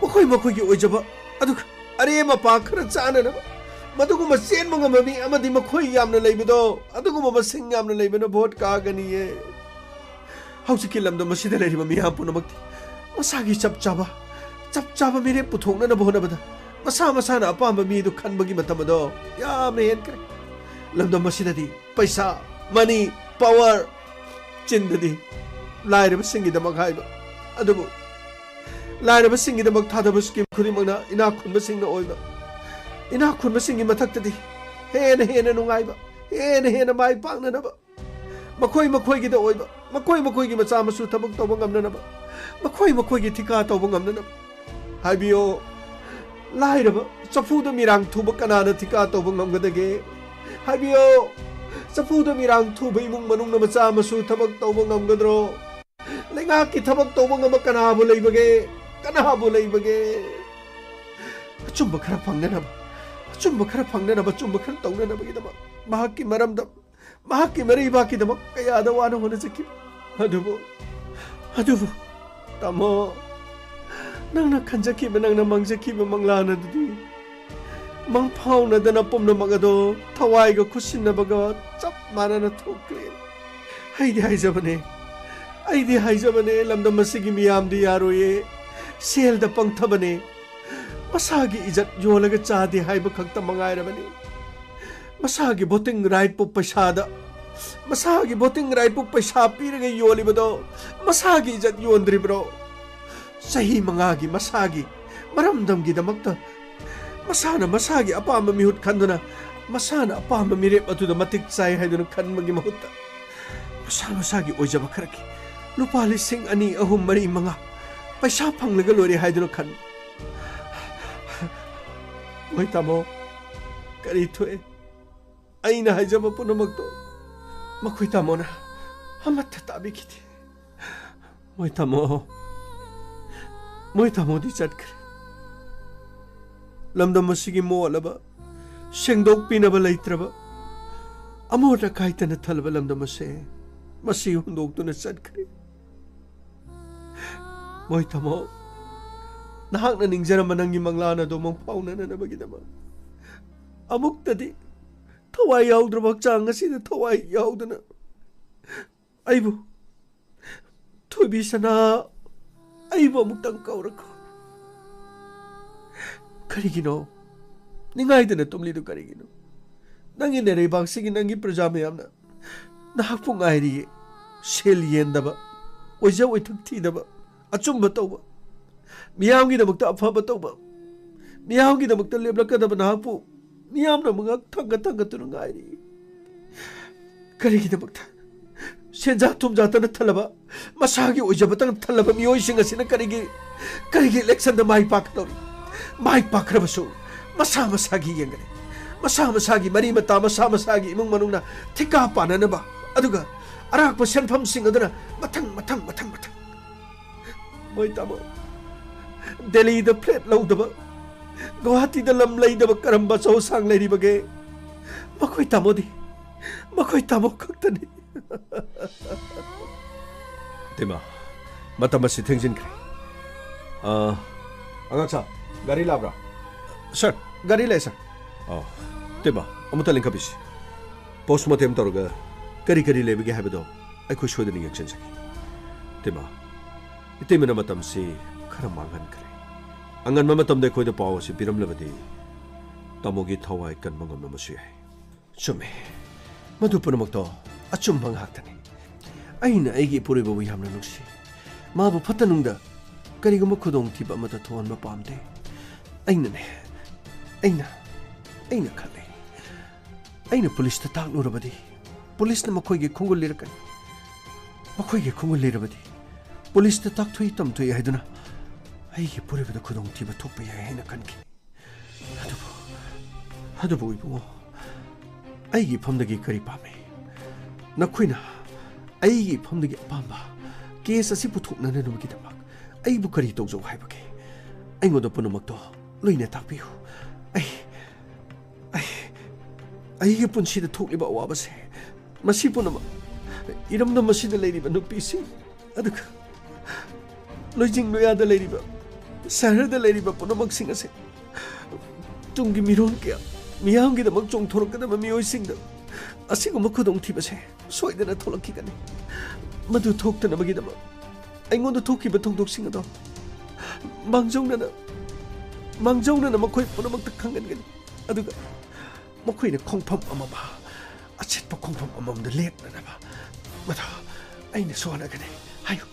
ꯃꯈꯣꯏꯒꯤ ꯑꯣꯏꯖꯕ ꯑꯗꯨꯒ ꯑꯔꯦꯝ ꯑꯄꯥ ꯈꯔ ꯆꯥꯅꯅꯕ ꯃꯗꯨꯒꯨꯝꯕ ꯆꯦꯟꯕ ꯉꯝꯕ ꯃꯤ ꯑꯃꯗꯤ ꯃꯈꯣꯏ ꯌꯥꯝꯅ ꯂꯩꯕꯗꯣ ꯑꯗꯨꯒꯨꯝꯕ ꯃꯁꯤꯡ ꯌꯥꯝꯅ ꯂꯩꯕꯅ ꯚꯣꯠ ꯀꯥꯒꯅꯤꯌꯦ ꯍꯧꯖꯤꯛꯀꯤ ꯂꯝꯗꯝ ꯑꯁꯤꯗ ꯂꯩꯔꯤꯕ ꯃꯤꯌꯥꯝ ꯄꯨꯝꯅꯃꯛꯇꯤ ꯃꯁꯥꯒꯤ ꯆꯞ ꯆꯥꯕ ꯃꯤꯔꯦꯞ ꯄꯨꯊꯣꯛꯅꯅꯕ ꯍꯣꯠꯅꯕꯗ ꯃꯁꯥ ꯃꯁꯥꯅ ꯑꯄꯥꯝꯕ ꯃꯤꯗꯨ ꯈꯟꯕꯒꯤ ꯃꯇꯝ ꯑꯗꯣ ꯌꯥꯝꯅ ꯍꯦꯟꯈ꯭ꯔꯦ ꯂꯝꯗꯝ ꯑꯁꯤꯗꯗꯤ ꯄꯩꯁꯥ ꯃꯅꯤ ꯄꯥꯋꯔ ꯆꯤꯟꯗꯗꯤ ꯂꯥꯏꯔꯕꯁꯤꯡꯒꯤꯗꯃꯛ ꯍꯥꯏꯕ ꯑꯗꯨꯕꯨ ꯂꯥꯏꯔꯕꯁꯤꯡꯒꯤꯗꯃꯛ ꯊꯥꯗꯕ ꯁ꯭ꯀꯤꯝ ꯈꯨꯗꯤꯡꯃꯛꯅ ꯏꯅꯥꯛ ꯈꯨꯟꯕꯁꯤꯡꯅ ꯑꯣꯏꯕ ꯏꯅꯥꯛ ꯈꯨꯟꯕꯁꯤꯡꯒꯤ ꯃꯊꯛꯇꯗꯤ ꯍꯦꯟꯅ ꯅꯨꯡꯉꯥꯏꯕ ꯍꯦꯟꯅ ꯃꯥꯏ ꯄꯥꯛꯅꯅꯕ ꯃꯈꯣꯏꯒꯤꯗ ꯑꯣꯏꯕ ꯃꯈꯣꯏꯒꯤ ꯃꯆꯥ ꯃꯁꯨ ꯊꯕꯛ ꯇꯧꯕ ꯉꯝꯅꯅꯕ ꯃꯈꯣꯏꯒꯤ ꯊꯤꯀꯥ ꯇꯧꯕ ꯉꯝꯅꯅꯕ ꯍꯥꯏꯕꯤꯌꯣ ꯂꯥꯏꯔꯕ ꯆꯐꯨꯗ ꯃꯤꯔꯥꯡ ꯊꯨꯕ ꯀꯅꯥꯅ ꯊꯤꯀꯥ ꯇꯧꯕ ꯉꯝꯒꯗꯒꯦ ꯍꯥꯏꯕꯤꯌꯣ ꯆꯐꯨꯗ ꯃꯤꯔꯥꯡ ꯊꯨꯕ ꯏꯃꯨꯡ ꯃꯅꯨꯡꯅ ꯃꯆꯥ ꯃꯁꯨ ꯊꯕꯛ ꯇꯧꯕ ꯉꯝꯒꯗ꯭ꯔꯣ ꯂꯩꯉꯥꯛꯀꯤ ꯊꯕꯛ ꯇꯧꯕ ꯉꯝꯕ ꯀꯅꯥꯕꯨ ꯂꯩꯕꯒꯦ ꯑꯆꯨꯝꯕ ꯈꯔ ꯐꯪꯅꯅꯕ ꯑꯆꯨꯝꯕ ꯈꯔ ꯇꯧꯅꯅꯕꯒꯤꯗꯃꯛ ꯃꯍꯥꯛꯀꯤ ꯃꯔꯝꯗ ꯃꯍꯥꯛꯀꯤ ꯃꯔꯩꯕꯥꯛꯀꯤꯗꯃꯛ ꯀꯌꯥꯗ ꯋꯥꯅ ꯍꯣꯠꯅꯖꯈꯤ ꯑꯗꯨꯕꯨ ꯇꯥꯃꯣ ꯅꯪꯅ ꯈꯟꯖꯈꯤꯕ ꯅꯪꯅ ꯃꯪꯖꯈꯤꯕ ꯃꯪꯂꯥꯟ ꯑꯗꯨꯗꯤ ꯃꯪꯐꯥꯎꯅꯗꯅ ꯄꯨꯝꯅꯃꯛ ꯑꯗꯣ ꯊꯋꯥꯏꯒ ꯈꯨꯠꯁꯤꯟꯅꯕꯒ ꯆꯞ ꯃꯥꯟꯅꯅ ꯊꯣꯛꯈ꯭ꯔꯦ ꯑꯩꯗꯤ ꯍꯥꯏꯖꯕꯅꯦ ꯂꯝꯗꯝ ꯑꯁꯤꯒꯤ ꯃꯤꯌꯥꯝꯗꯤ ꯌꯥꯔꯣꯏꯌꯦ ꯁꯦꯜꯗ ꯄꯪꯊꯕꯅꯦ ꯃꯁꯥꯒꯤ ꯏꯖꯠ ꯌꯣꯜꯂꯒ ꯆꯥꯗꯦ ꯍꯥꯏꯕ ꯈꯛꯇ ꯃꯉꯥꯏꯔꯕꯅꯤ ꯃꯁꯥꯒꯤ ꯚꯣꯇꯤꯡ ꯔꯥꯏꯠꯄꯨ ꯄꯩꯁꯥ ꯄꯤꯔꯒ ꯌꯣꯜꯂꯤꯕꯗꯣ ꯃꯁꯥꯒꯤ ꯏꯖꯠ ꯌꯣꯟꯗ꯭ꯔꯤꯕ꯭ꯔꯣ ꯆꯍꯤ 5ꯒꯤ ꯃꯁꯥꯒꯤ ꯃꯔꯝꯗꯝꯒꯤꯗꯃꯛꯇ ꯃꯁꯥꯅ ꯃꯁꯥꯒꯤ ꯑꯄꯥꯝꯕ ꯃꯤꯍꯨꯠ ꯈꯟꯗꯨꯅ ꯃꯁꯥꯅ ꯑꯄꯥꯝꯕ ꯃꯤꯔꯦꯞ ꯑꯗꯨꯗ ꯃꯇꯤꯛ ꯆꯥꯏ ꯍꯥꯏꯗꯨꯅ ꯈꯟꯕꯒꯤ ꯃꯍꯨꯠꯇ ꯃꯁꯥꯒꯤ ꯑꯣꯏꯖꯕ ꯈꯔꯒꯤ ꯂꯨꯄꯥ 2, 3, 4, 5 ꯄꯩꯁꯥ ꯐꯪꯂꯒ ꯂꯣꯏꯔꯦ ꯍꯥꯏꯗꯨꯅ ꯈꯟꯕ ꯃꯣꯏ ꯇꯥꯃꯣ ꯀꯔꯤ ꯊꯣꯛꯑꯦ ꯑꯩꯅ ꯍꯥꯏꯖꯕ ꯄꯨꯝꯅꯃꯛꯇꯣ ꯃꯈꯣꯏ ꯇꯥꯃꯣꯅ ꯑꯃꯠꯇ ꯇꯥꯕꯤꯈꯤꯗꯦ ꯃꯣꯏ ꯇꯥꯃꯣꯗꯤ ꯆꯠꯈ꯭ꯔꯦ ꯂꯝꯗꯝ ꯑꯁꯤꯒꯤ ꯃꯣꯠꯂꯕ ꯁꯦꯡꯗꯣꯛꯄꯤꯅꯕ ꯂꯩꯇ꯭ꯔꯕ ꯑꯃꯣꯠ ꯑꯀꯥꯏꯇꯅ ꯊꯜꯂꯕ ꯂꯝꯗꯝ ꯑꯁꯦ ꯃꯁꯤ ꯍꯨꯟꯗꯣꯛꯇꯨꯅ ꯆꯠꯈ꯭ꯔꯦ ꯃꯣꯏ ꯇꯥꯃꯣ ꯅꯍꯥꯛꯅ ꯅꯤꯡꯖꯔꯝꯕ ꯅꯪꯒꯤ ꯃꯪꯂꯥꯟ ꯑꯗꯣ ꯃꯪꯐꯥꯎꯅꯅꯕꯒꯤꯗꯃꯛ ꯑꯃꯨꯛꯇꯗꯤ ꯊꯋꯥꯏ ꯌꯥꯎꯗ꯭ꯔꯕ ꯍꯛꯆꯥꯡ ꯑꯁꯤꯗ ꯊꯋꯥꯏ ꯌꯥꯎꯗꯅ ꯑꯩꯕꯨ ꯊꯣꯏꯕꯤꯁꯅꯥ ꯑꯩꯕꯨ ꯑꯃꯨꯛꯇꯪ ꯀꯧꯔꯛꯈꯣ ꯀꯔꯤꯒꯤꯅꯣ ꯅꯤꯡꯉꯥꯏꯗꯅ ꯇꯨꯝꯂꯤꯗꯨ ꯀꯔꯤꯒꯤꯅꯣ ꯅꯪꯒꯤ ꯅꯔꯩꯕꯥꯛꯁꯤꯒꯤ ꯅꯪꯒꯤ ꯄ꯭ꯔꯖꯥ ꯃꯌꯥꯝꯅ ꯅꯍꯥꯛꯄꯨ ꯉꯥꯏꯔꯤꯌꯦ ꯁꯦꯜ ꯌꯦꯟꯗꯕ ꯑꯣꯏꯖ ꯑꯣꯏꯊꯛ ꯊꯤꯗꯕ ꯑꯆꯨꯝꯕ ꯇꯧꯕ ꯃꯤꯌꯥꯝꯒꯤꯗꯃꯛꯇ ꯑꯐꯕ ꯇꯧꯕ ꯃꯤꯌꯥꯝꯒꯤꯗꯃꯛꯇ ꯂꯦꯞꯂꯛꯀꯗꯕ ꯅꯍꯥꯛꯄꯨ ꯃꯤꯌꯥꯝꯅ ꯃꯉꯛ ꯊꯥꯡꯒꯠꯇꯨꯅ ꯉꯥꯏꯔꯤ ꯀꯔꯤꯒꯤꯗꯃꯛꯇ ꯁꯦꯟꯖꯥ ꯊꯨꯝꯖꯥꯇꯅ ꯊꯜꯂꯕ ꯃꯁꯥꯒꯤ ꯑꯣꯏꯖꯕꯇꯪ ꯊꯜꯂꯕ ꯃꯤꯑꯣꯏꯁꯤꯡ ꯑꯁꯤꯅ ꯀꯔꯤꯒꯤ ꯏꯂꯦꯛꯁꯟꯗ ꯃꯥꯏ ꯄꯥꯛꯀꯗꯧꯔꯤ ꯃꯥꯏ ꯄꯥꯛꯈ꯭ꯔꯕꯁꯨ ꯃꯁꯥꯒꯤ ꯌꯦꯡꯒꯅꯤ ꯃꯁꯥꯒꯤ ꯃꯔꯤ ꯃꯇꯥ ꯃꯁꯥꯒꯤ ꯏꯃꯨꯡ ꯃꯅꯨꯡꯅ ꯊꯤꯀꯥ ꯄꯥꯟꯅꯅꯕ ꯑꯗꯨꯒ ꯑꯔꯥꯛꯄ ꯁꯦꯟꯐꯝꯁꯤꯡ ꯑꯗꯨꯅ ꯃꯊꯪ ꯍꯣꯏ ꯇꯥꯃꯣ ꯗꯦꯜꯂꯤꯗ ꯐ꯭ꯂꯦꯠ ꯂꯧꯗꯕ ꯒꯨꯋꯥꯍꯥꯇꯤꯗ ꯂꯝ ꯂꯩꯗꯕ ꯀꯔꯝꯕ ꯑꯆꯧ ꯑꯁꯥꯡ ꯂꯩꯔꯤꯕꯒꯦ ꯃꯈꯣꯏ ꯇꯥꯃꯣ ꯈꯛꯇꯅꯤ ꯏꯇꯩꯃ ꯃꯇꯝ ꯑꯁꯤ ꯊꯦꯡꯖꯤꯟꯈ꯭ꯔꯦ ꯑꯉꯥꯡꯁꯥ ꯒꯥꯔꯤ ꯂꯥꯛꯕ꯭ꯔꯥ ꯁꯥꯔ ꯒꯥꯔꯤ ꯂꯩ ꯁꯥꯔ ꯏꯇꯩꯃ ꯑꯃꯨꯛꯇ ꯂꯤꯡꯈꯠꯄꯤꯁꯤ ꯄꯣꯁꯃꯣꯔꯇꯦꯝ ꯇꯧꯔꯒ ꯀꯔꯤ ꯀꯔꯤ ꯂꯩꯕꯒꯦ ꯍꯥꯏꯕꯗꯣ ꯑꯩꯈꯣꯏ ꯁꯣꯏꯗꯅ ꯌꯦꯡꯁꯤꯟꯖꯒꯦ ꯏꯇꯩꯃꯅ ꯃꯇꯝꯁꯤ ꯈꯔ ꯃꯥꯡꯍꯟꯈ꯭ꯔꯦ ꯑꯉꯟꯕ ꯃꯇꯝꯗ ꯑꯩꯈꯣꯏꯗ ꯄꯥꯎ ꯑꯁꯤ ꯄꯤꯔꯝꯂꯕꯗꯤ ꯇꯥꯃꯣꯒꯤ ꯊꯋꯥꯏ ꯀꯟꯕ ꯉꯝꯂꯝꯕꯁꯨ ꯌꯥꯏ ꯆꯨꯝꯃꯦ ꯃꯗꯨ ꯄꯨꯝꯅꯃꯛꯇꯣ ꯑꯆꯨꯝꯕ ꯉꯥꯛꯇꯅꯤ ꯑꯩꯅ ꯑꯩꯒꯤ ꯏꯄꯨꯔꯣꯏꯕꯕꯨ ꯌꯥꯝꯅ ꯅꯨꯡꯁꯤ ꯃꯥꯕꯨ ꯐꯠꯇ ꯅꯨꯡꯗ ꯀꯔꯤꯒꯨꯝꯕ ꯈꯨꯗꯣꯡꯊꯤꯕ ꯑꯃꯠꯇ ꯊꯣꯛꯍꯟꯕ ꯄꯥꯝꯗꯦ ꯑꯩꯅ ꯈꯜꯂꯤ ꯑꯩꯅ ꯄꯨꯂꯤꯁꯇ ꯇꯥꯛꯂꯨꯔꯕꯗꯤ ꯄꯨꯂꯤꯁꯅ ꯃꯈꯣꯏꯒꯤ ꯈꯣꯡꯒꯨꯜ ꯂꯤꯔꯛꯀꯅꯤ ꯃꯈꯣꯏꯒꯤ ꯈꯣꯡꯒꯨꯜ ꯂꯤꯔꯕꯗꯤ ꯄꯨꯂꯤꯁꯇ ꯇꯥꯛꯊꯣꯛꯏ ꯇꯝꯊꯣꯛꯏ ꯍꯥꯏꯗꯨꯅ ꯑꯩꯒꯤ ꯄꯨꯔꯣꯏꯕꯗ ꯈꯨꯗꯣꯡꯊꯤꯕ ꯊꯣꯛꯄ ꯌꯥꯏ ꯍꯥꯏꯅ ꯈꯟꯈꯤ ꯑꯗꯨꯕꯨ ꯏꯕꯨꯡꯉꯣ ꯑꯩꯒꯤ ꯏꯐꯝꯗꯒꯤ ꯀꯔꯤ ꯄꯥꯝꯃꯤ ꯅꯈꯣꯏꯅ ꯑꯩꯒꯤ ꯏꯐꯝꯗꯒꯤ ꯑꯄꯥꯝꯕ ꯀꯦꯁ ꯑꯁꯤ ꯄꯨꯊꯣꯛꯅꯅꯕꯒꯤꯗꯃꯛ ꯑꯩꯕꯨ ꯀꯔꯤ ꯇꯧꯖꯧ ꯍꯥꯏꯕꯒꯦ ꯑꯩꯉꯣꯟꯗ ꯄꯨꯝꯅꯃꯛꯇꯣ ꯂꯣꯏꯅ ꯇꯥꯛꯄꯤꯌꯨ ꯑꯩꯒꯤ ꯄꯨꯟꯁꯤꯗ ꯊꯣꯛꯂꯤꯕ ꯑꯋꯥꯕꯁꯦ ꯃꯁꯤ ꯄꯨꯝꯅꯃꯛ ꯏꯔꯝꯗꯝ ꯑꯁꯤꯗ ꯂꯩꯔꯤꯕ ꯅꯨꯄꯤꯁꯤꯡ ꯑꯗꯨꯒ ꯂꯣꯏꯖꯤꯡ ꯂꯣꯌꯥꯗ ꯂꯩꯔꯤꯕ ꯁꯍꯔꯗ ꯂꯩꯔꯤꯕ ꯄꯨꯝꯅꯃꯛꯁꯤꯡ ꯑꯁꯦ ꯇꯨꯡꯒꯤ ꯃꯤꯔꯣꯟ ꯀꯌꯥ ꯃꯤꯌꯥꯝꯒꯤꯗꯃꯛ ꯆꯣꯡꯊꯣꯔꯛꯀꯗꯕ ꯃꯤꯑꯣꯏꯁꯤꯡꯗ ꯑꯁꯤꯒꯨꯝꯕ ꯈꯨꯗꯣꯡꯊꯤꯕꯁꯦ ꯁꯣꯏꯗꯅ ꯊꯣꯛꯂꯛꯈꯤꯒꯅꯤ ꯃꯗꯨ ꯊꯣꯛꯇꯅꯕꯒꯤꯗꯃꯛ ꯑꯩꯉꯣꯟꯗ ꯊꯣꯛꯈꯤꯕ ꯊꯧꯗꯣꯛꯁꯤꯡ ꯑꯗꯣ ꯃꯥꯡꯖꯧꯅꯅ ꯃꯈꯣꯏ ꯄꯨꯝꯅꯃꯛꯇ ꯈꯪꯍꯟꯒꯅꯤ ꯑꯗꯨꯒ ꯃꯈꯣꯏꯅ ꯈꯣꯡꯐꯝ ꯑꯃ ꯑꯆꯦꯠꯄ ꯈꯣꯡꯐꯝ ꯑꯃꯃꯝꯗ ꯂꯦꯞꯅꯅꯕ ꯃꯗꯨ ꯑꯩꯅꯁꯨ ꯍꯣꯠꯅꯒꯅꯤ ꯍꯥꯏꯌꯨ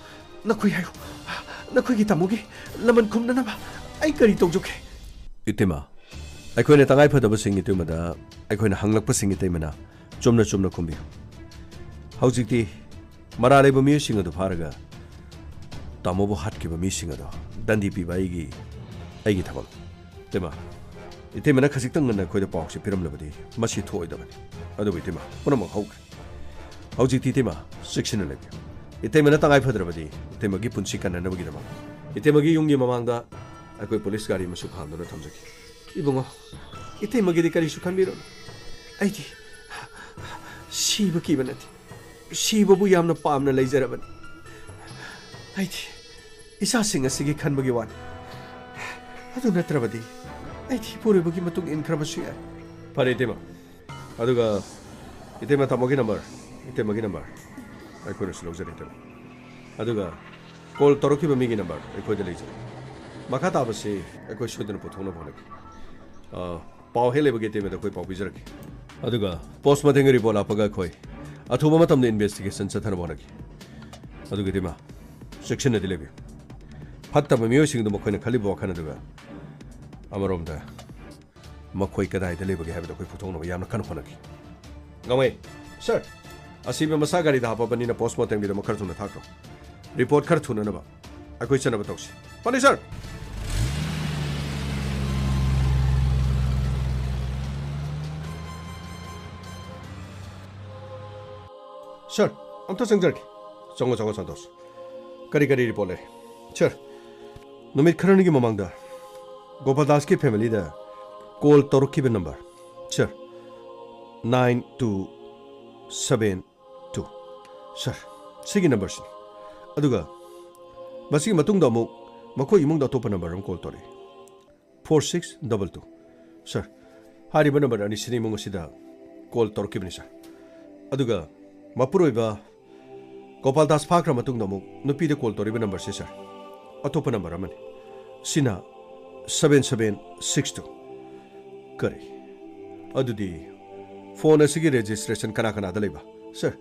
ꯅꯈꯣꯏꯒꯤ ꯇꯥꯃꯣꯒꯤ ꯂꯃꯟ ꯈꯨꯝꯅꯅꯕ ꯑꯩ ꯀꯔꯤ ꯇꯧꯖꯧꯒꯦ ꯏꯇꯩꯃ ꯑꯩꯈꯣꯏꯅ ꯇꯉꯥꯏꯐꯗꯕꯁꯤꯡ ꯏꯇꯩꯃꯗ ꯑꯩꯈꯣꯏꯅ ꯍꯪꯂꯛꯄꯁꯤꯡ ꯏꯇꯩꯃꯅ ꯆꯨꯝꯅ ꯈꯨꯝꯕꯤꯌꯨ ꯍꯧꯖꯤꯛꯇꯤ ꯃꯔꯥ ꯂꯩꯕ ꯃꯤꯑꯣꯏꯁꯤꯡ ꯑꯗꯨ ꯐꯥꯔꯒ ꯇꯥꯃꯣꯕꯨ ꯍꯥꯠꯈꯤꯕ ꯃꯤꯁꯤꯡ ꯑꯗꯣ ꯗꯟꯗꯤ ꯄꯤꯕ ꯑꯩꯒꯤ ꯊꯕꯛ ꯏꯇꯩꯃꯅ ꯈꯖꯤꯛꯇꯪ ꯉꯟꯅ ꯑꯩꯈꯣꯏꯗ ꯄꯥꯎꯁꯤ ꯄꯤꯔꯝꯂꯕꯗꯤ ꯃꯁꯤ ꯊꯣꯛꯑꯣꯏꯗꯕꯅꯤ ꯑꯗꯨꯕꯨ ꯏꯇꯩꯃ ꯄꯨꯝꯅꯃꯛ ꯍꯧꯈ꯭ꯔꯦ ꯍꯧꯖꯤꯛꯇꯤ ꯏꯇꯩꯃ ꯆꯦꯛꯁꯤꯟꯅ ꯂꯩꯕꯤꯌꯨ ꯏꯇꯩꯃꯅ ꯇꯉꯥꯏꯐꯗ꯭ꯔꯕꯗꯤ ꯏꯇꯩꯃꯒꯤ ꯄꯨꯟꯁꯤ ꯀꯟꯅꯅꯕꯒꯤꯗꯃꯛ ꯏꯇꯩꯃꯒꯤ ꯌꯨꯝꯒꯤ ꯃꯃꯥꯡꯗ ꯑꯩꯈꯣꯏ ꯄꯨꯂꯤꯁ ꯒꯥꯔꯤ ꯑꯃꯁꯨ ꯈꯥꯝꯗꯨꯅ ꯊꯝꯖꯒꯦ ꯏꯕꯨꯡꯉꯣ ꯏꯇꯩꯃꯒꯤꯗꯤ ꯀꯔꯤꯁꯨ ꯈꯟꯕꯤꯔꯨꯅꯨ ꯑꯩꯗꯤ ꯁꯤꯕ ꯀꯤꯕ ꯅꯠꯇꯦ ꯁꯤꯕꯕꯨ ꯌꯥꯝꯅ ꯄꯥꯝꯅ ꯂꯩꯖꯔꯕꯅꯤ ꯑꯩꯗꯤ ꯏꯆꯥꯁꯤꯡ ꯑꯁꯤꯒꯤ ꯈꯟꯕꯒꯤ ꯋꯥꯅꯤ ꯑꯗꯨ ꯅꯠꯇ꯭ꯔꯕꯗꯤ ꯑꯩꯗꯤ ꯏꯄꯨꯔꯣꯏꯕꯒꯤ ꯃꯇꯨꯡ ꯏꯟꯈ꯭ꯔꯕꯁꯨ ꯌꯥꯏ ꯐꯔꯦ ꯏꯇꯩꯃ ꯑꯗꯨꯒ ꯏꯇꯩꯃ ꯇꯥꯃꯣꯒꯤ ꯅꯝꯕꯔ ꯑꯩꯈꯣꯏꯅꯁꯨ ꯂꯧꯖꯔꯦ ꯏꯇꯩꯃ ꯑꯗꯨꯒ ꯀꯣꯜ ꯇꯧꯔꯛꯈꯤꯕ ꯃꯤꯒꯤ ꯅꯝꯕꯔ ꯑꯩꯈꯣꯏꯗ ꯂꯩꯖꯔꯦ ꯃꯈꯥ ꯇꯥꯕꯁꯤ ꯑꯩꯈꯣꯏ ꯁꯣꯏꯗꯅ ꯄꯨꯊꯣꯛꯅꯕ ꯍꯣꯠꯅꯒꯦ ꯄꯥꯎ ꯍꯦꯛ ꯂꯩꯕꯒꯤ ꯏꯇꯩꯃꯗ ꯑꯩꯈꯣꯏ ꯄꯥꯎ ꯄꯤꯖꯔꯛꯀꯦ ꯑꯗꯨꯒ ꯄꯣꯁꯃꯣꯔꯇꯦꯝꯒꯤ ꯔꯤꯄꯣꯔꯠ ꯂꯥꯛꯄꯒ ꯑꯩꯈꯣꯏ ꯑꯊꯨꯕ ꯃꯇꯝꯗ ꯏꯟꯚꯦꯁꯇꯤꯒꯦꯁꯟ ꯆꯠꯊꯅꯕ ꯍꯣꯠꯅꯒꯦ ꯑꯗꯨꯒ ꯏꯇꯩꯃ ꯆꯦꯛꯁꯤꯟꯅꯗꯤ ꯂꯩꯕꯤꯌꯨ ꯐꯠꯇꯕ ꯃꯤꯑꯣꯏꯁꯤꯡꯗꯨ ꯃꯈꯣꯏꯅ ꯈꯜꯂꯤꯕ ꯋꯥꯈꯜ ꯑꯗꯨꯒ ꯑꯃꯔꯣꯝꯗ ꯃꯈꯣꯏ ꯀꯗꯥꯏꯗ ꯂꯩꯕꯒꯦ ꯍꯥꯏꯕꯗꯣ ꯑꯩꯈꯣꯏ ꯄꯨꯊꯣꯛꯅꯕ ꯌꯥꯝꯅ ꯀꯟꯅ ꯍꯣꯠꯅꯈꯤ ꯉꯝꯃꯩ ꯁꯥꯔ ꯑꯁꯤꯕ ꯃꯁꯥ ꯒꯥꯔꯤꯗ ꯍꯥꯞꯄꯕꯅꯤꯅ ꯄꯣꯁꯃꯣꯔꯇꯦꯝꯒꯤꯗꯃꯛ ꯈꯔ ꯊꯨꯅ ꯊꯥꯈ꯭ꯔꯣ ꯔꯤꯄꯣꯔꯠ ꯈꯔ ꯊꯨꯅꯅꯕ ꯑꯩꯈꯣꯏ ꯆꯠꯅꯕ ꯇꯧꯁꯤ ꯐꯅꯤ ꯁꯥꯔ ꯁꯥꯔ ꯑꯝꯇ ꯆꯪꯖꯔꯒꯦ ꯆꯪꯉꯣ ꯁꯟꯇꯣꯁ ꯀꯔꯤ ꯔꯤꯄꯣꯔꯠ ꯂꯩ ꯁꯥꯔ ꯅꯨꯃꯤꯠ ꯈꯔꯅꯤꯒꯤ ꯃꯃꯥꯡꯗ ꯒꯣꯄꯥꯜꯗꯥꯁꯀꯤ ꯐꯦꯃꯤꯂꯤꯗ ꯀꯣꯜ ꯇꯧꯔꯛꯈꯤꯕ ꯅꯝꯕꯔ ꯁꯥꯔ 9272 ꯁꯥꯔ ꯁꯤꯒꯤ ꯅꯝꯕꯔꯁꯤꯅꯤ ꯑꯗꯨꯒ ꯃꯁꯤꯒꯤ ꯃꯇꯨꯡꯗ ꯑꯃꯨꯛ ꯃꯈꯣꯏ ꯏꯃꯨꯡꯗ ꯑꯇꯣꯞꯄ ꯅꯝꯕꯔ ꯑꯃ ꯀꯣꯜ ꯇꯧꯔꯛꯏ 4622 ꯁꯥꯔ ꯍꯥꯏꯔꯤꯕ ꯅꯝꯕꯔ ꯑꯅꯤꯁꯤꯅ ꯏꯃꯨꯡ ꯑꯁꯤꯗ ꯀꯣꯜ ꯇꯧꯔꯛꯈꯤꯕꯅꯤ ꯁꯥꯔ ꯑꯗꯨꯒ ꯃꯄꯨꯔꯣꯏꯕ ꯒꯣꯄꯥꯜꯗꯥꯁ ꯐꯥꯈ꯭ꯔ ꯃꯇꯨꯡꯗ ꯑꯃꯨꯛ ꯅꯨꯄꯤꯗ ꯀꯣꯜ ꯇꯧꯔꯤꯕ ꯅꯝꯕꯔꯁꯤ ꯁꯥꯔ ꯑꯇꯣꯞꯄ ꯅꯝꯕꯔ ꯑꯃꯅꯤ ꯁꯤꯅ 7762 ꯀꯔꯤ ꯑꯗꯨꯗꯤ ꯐꯣꯟ ꯑꯁꯤꯒꯤ ꯔꯦꯖꯤꯁꯇ꯭ꯔꯦꯁꯟ ꯀꯅꯥꯗ ꯂꯩꯕ ꯁꯥꯔ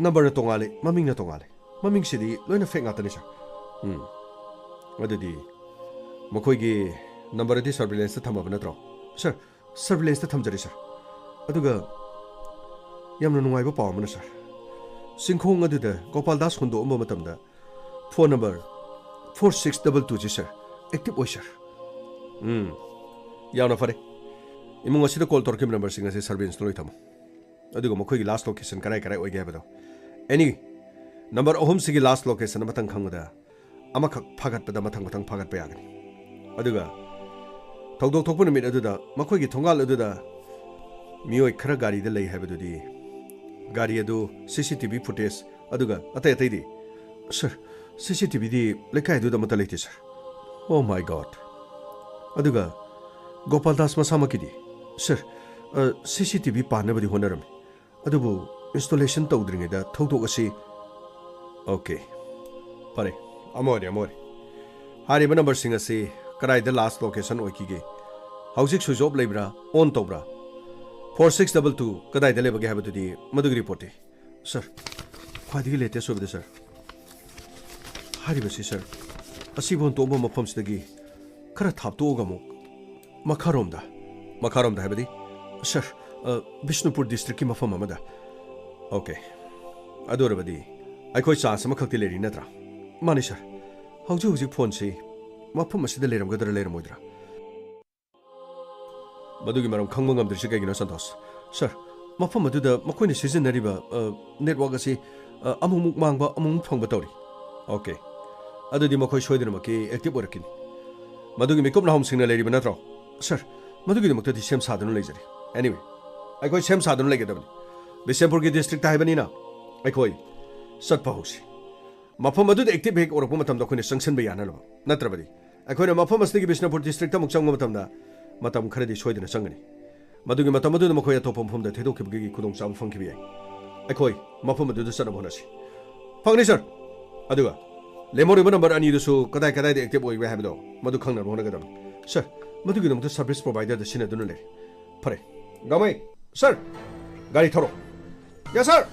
ꯅꯝꯕꯔꯅ ꯇꯣꯉꯥꯜꯂꯦ ꯃꯃꯤꯡꯅ ꯇꯣꯉꯥꯜꯂꯦ ꯃꯃꯤꯡꯁꯤꯗꯤ ꯂꯣꯏꯅ ꯐꯦꯛ ꯉꯥꯛꯇꯅꯤ ꯁꯥꯔ ꯑꯗꯨꯗꯤ ꯃꯈꯣꯏꯒꯤ ꯅꯝꯕꯔꯗꯤ ꯁꯔꯚꯤꯂꯦꯟꯁꯇ ꯊꯝꯃꯕ ꯅꯠꯇ꯭ꯔꯣ ꯁꯥꯔ ꯁꯔꯚꯤꯂꯦꯟꯁꯇ ꯊꯝꯖꯔꯤ ꯁꯥꯔ ꯑꯗꯨꯒ ꯌꯥꯝꯅ ꯅꯨꯡꯉꯥꯏꯕ ꯄꯥꯎ ꯑꯃꯅ ꯁꯥꯔ ꯆꯤꯡꯈꯣꯡ ꯑꯗꯨꯗ ꯒꯣꯄꯥꯜꯗꯥꯁ ꯍꯨꯟꯗꯣꯛꯑꯝꯕ ꯃꯇꯝꯗ ꯐꯣꯟ ꯅꯝꯕꯔ 4622 ꯁꯥꯔ ꯑꯦꯛꯇꯤꯚ ꯑꯣꯏ ꯁꯥꯔ ꯌꯥꯝꯅ ꯐꯔꯦ ꯏꯃꯨꯡ ꯑꯁꯤꯗ ꯀꯣꯜ ꯇꯧꯔꯛꯈꯤꯕ ꯅꯝꯕꯔꯁꯤꯡ ꯑꯁꯤ ꯁꯔꯚꯤꯂꯦꯟꯁꯇ ꯂꯣꯏ ꯊꯝꯃꯨ ꯑꯗꯨꯒ ꯃꯈꯣꯏꯒꯤ ꯂꯥꯁ ꯂꯣꯀꯦꯁꯟ ꯀꯔꯥꯏ ꯑꯣꯏꯒꯦ ꯍꯥꯏꯕꯗꯣ ꯑꯦꯅꯤ ꯅꯝꯕꯔ ꯑꯍꯨꯝꯁꯤꯒꯤ ꯂꯥꯁ ꯂꯣꯀꯦꯁꯟ ꯑꯃꯇꯪ ꯈꯪꯕꯗ ꯑꯃꯈꯛ ꯐꯥꯒꯠꯄꯗ ꯃꯊꯪ ꯃꯊꯪ ꯐꯥꯒꯠꯄ ꯌꯥꯒꯅꯤ ꯑꯗꯨꯒ ꯊꯧꯗꯣꯛ ꯊꯣꯛꯄ ꯅꯨꯃꯤꯠ ꯑꯗꯨꯗ ꯃꯈꯣꯏꯒꯤ ꯊꯣꯡꯒꯥꯜ ꯑꯗꯨꯗ ꯃꯤꯑꯣꯏ ꯈꯔ ꯒꯥꯔꯤꯗ ꯂꯩ ꯍꯥꯏꯕꯗꯨꯗꯤ ꯒꯥꯔꯤ ꯑꯗꯨ CCTV ꯐꯨꯇꯦꯖ ꯑꯗꯨꯒ ꯑꯇꯩ ꯑꯇꯩꯗꯤ ꯁꯔ CCTVꯗꯤ ꯂꯩꯀꯥꯏꯗꯨꯗ ꯑꯃꯠꯇ ꯂꯩꯇꯦ ꯁꯔ ꯑꯣ ꯃꯥꯏ ꯒꯣꯗ ꯑꯗꯨꯒ ꯒꯣꯄꯥꯜ ꯗꯥꯁ ꯃꯁꯥꯃꯛꯀꯤꯗꯤ ꯁꯔ CCTV ꯄꯥꯟꯅꯕꯗꯤ ꯍꯣꯠꯅꯔꯝꯃꯤ ꯑꯗꯨꯕꯨ ꯏꯟꯁꯇꯣꯂꯦꯁꯟ ꯇꯧꯗ꯭ꯔꯤꯉꯩꯗ ꯊꯧꯗꯣꯛ ꯑꯁꯤ ꯑꯣꯀꯦ ꯐꯔꯦ ꯑꯃ ꯑꯣꯏꯔꯦ ꯍꯥꯏꯔꯤꯕ ꯅꯝꯕꯔꯁꯤꯡ ꯑꯁꯤ ꯀꯗꯥꯏꯗ ꯂꯥꯁ ꯂꯣꯀꯦꯁꯟ ꯑꯣꯏꯈꯤꯒꯦ ꯍꯧꯖꯤꯛ ꯁ꯭ꯋꯤꯆ ꯑꯣꯐ ꯂꯩꯕ꯭ꯔꯥ ꯑꯣꯟ ꯇꯧꯕ꯭ꯔꯥ 4622 ꯀꯗꯥꯏꯗ ꯂꯩꯕꯒꯦ ꯍꯥꯏꯕꯗꯨꯗꯤ ꯃꯗꯨꯒꯤ ꯔꯤꯄꯣꯔꯠꯇꯤ ꯁꯔ ꯈ꯭ꯋꯥꯏꯗꯒꯤ ꯂꯦꯇꯦꯁ ꯑꯣꯏꯕꯗ ꯁꯔ ꯍꯥꯏꯔꯤꯕꯁꯤ ꯁꯔ ꯑꯁꯤꯕꯨ ꯍꯨꯟꯇꯣꯛꯑꯝꯕ ꯃꯐꯝꯁꯤꯗꯒꯤ ꯈꯔ ꯊꯥꯞꯇꯣꯛꯑꯒ ꯑꯃꯨꯛ ꯃꯈꯥꯔꯣꯝꯗ ꯍꯥꯏꯕꯗꯤ ꯁꯔ ꯕꯤꯁꯅꯨꯄꯨꯔ ꯗꯤꯁꯇ꯭ꯔꯤꯛꯀꯤ ꯃꯐꯝ ꯑꯃꯗ ꯑꯣꯀꯦ ꯑꯗꯨ ꯑꯣꯏꯔꯕꯗꯤ ꯑꯩꯈꯣꯏ ꯆꯥꯟꯁ ꯑꯃꯈꯛꯇꯤ ꯂꯩꯔꯤ ꯅꯠꯇ꯭ꯔꯥ ꯃꯥꯅꯤ ꯁꯔ ꯍꯧꯖꯤꯛ ꯐꯣꯟꯁꯤ ꯃꯐꯝ ꯑꯁꯤꯗ ꯂꯩꯔꯝꯒꯗ꯭ꯔꯥ ꯂꯩꯔꯝꯃꯣꯏꯗ꯭ꯔꯥ ꯃꯗꯨꯒꯤ ꯃꯔꯝ ꯈꯪꯕ ꯉꯝꯗ꯭ꯔꯤꯁꯤ ꯀꯩꯒꯤꯅꯣ ꯁꯟꯇꯣꯁ ꯁꯔ ꯃꯐꯝ ꯑꯗꯨꯗ ꯃꯈꯣꯏꯅ ꯁꯤꯖꯤꯟꯅꯔꯤꯕ ꯅꯦꯠꯋꯥꯛ ꯑꯁꯤ ꯑꯃꯨꯛꯃꯨꯛ ꯃꯥꯡꯕ ꯑꯃꯨꯛꯃꯨꯛ ꯐꯪꯕ ꯇꯧꯔꯤ ꯑꯣꯀꯦ ꯑꯗꯨꯗꯤ ꯃꯈꯣꯏ ꯁꯣꯏꯗꯅꯃꯛꯀꯤ ꯑꯦꯛꯇꯤꯚ ꯑꯣꯏꯔꯛꯈꯤꯅꯤ ꯃꯗꯨꯒꯤ ꯃꯤꯀꯨꯞ ꯅꯥꯍꯨꯝꯁꯤꯡꯅ ꯂꯩꯔꯤꯕ ꯅꯠꯇ꯭ꯔꯣ ꯁꯔ ꯃꯗꯨꯒꯤꯗꯃꯛꯇꯗꯤ ꯁꯦꯝ ꯁꯥꯗꯨꯅ ꯂꯩꯖꯔꯤ ꯑꯦꯅꯤꯋꯦ ꯑꯩꯈꯣꯏ ꯁꯦꯝ ꯁꯥꯗꯨꯅ ꯂꯩꯒꯗꯕꯅꯤ ꯕꯤꯁꯦꯝꯄꯨꯔꯒꯤ ꯗꯤꯁꯇ꯭ꯔꯤꯛꯇ ꯍꯥꯏꯕꯅꯤꯅ ꯑꯩꯈꯣꯏ ꯆꯠꯄ ꯍꯧꯁꯤ ꯃꯐꯝ ꯑꯗꯨꯗ ꯑꯦꯛꯇꯤꯚ ꯍꯦꯛ ꯑꯣꯏꯔꯛꯄ ꯃꯇꯝꯗ ꯑꯩꯈꯣꯏꯅ ꯆꯪꯁꯤꯟꯕ ꯌꯥꯅꯅꯕ ꯅꯠꯇ꯭ꯔꯕꯗꯤ ꯑꯩꯈꯣꯏꯅ ꯃꯐꯝ ꯑꯁꯤꯗꯒꯤ ꯕꯤꯁꯅꯨꯄꯨꯔ ꯗꯤꯁꯇ꯭ꯔꯤꯛꯇ ꯑꯃꯨꯛ ꯆꯪꯕ ꯃꯇꯝꯗ ꯃꯇꯝ ꯈꯔꯗꯤ ꯁꯣꯏꯗꯅ ꯆꯪꯒꯅꯤ ꯃꯗꯨꯒꯤ ꯃꯇꯝ ꯑꯗꯨꯗ ꯃꯈꯣꯏ ꯑꯇꯣꯞꯄ ꯃꯐꯝꯗ ꯊꯩꯗꯣꯛꯈꯤꯕꯒꯤ ꯈꯨꯗꯣꯡꯆꯥꯕ ꯐꯪꯈꯤꯕ ꯌꯥꯏ ꯑꯩꯈꯣꯏ ꯃꯐꯝ ꯑꯗꯨꯗ ꯆꯠꯅꯕ ꯍꯣꯠꯅꯁꯤ ꯐꯪꯅꯤ ꯁꯔ ꯑꯗꯨꯒ ꯂꯦꯝꯍꯧꯔꯤꯕ ꯅꯝꯕꯔ ꯑꯅꯤꯗꯨꯁꯨ ꯀꯗꯥꯏꯗ ꯑꯦꯛꯇꯤꯚ ꯑꯣꯏꯕ ꯍꯥꯏꯕꯗꯣ ꯃꯗꯨ ꯈꯪꯅꯕ ꯍꯣꯠꯅꯒꯗꯕꯅꯤ ꯁꯔ ꯃꯗꯨꯒꯤꯗꯃꯛꯇ ꯁꯔꯚꯤꯁ ꯄ꯭ꯔꯣꯚꯥꯏꯗꯔꯗ ꯁꯤꯟꯅꯗꯨꯅ ꯂꯩ ꯐꯔꯦ ꯒꯥꯃꯩ ꯁꯔ ꯒꯥꯔꯤ ꯊꯧꯔꯣ ꯌꯦꯁ ꯁꯔ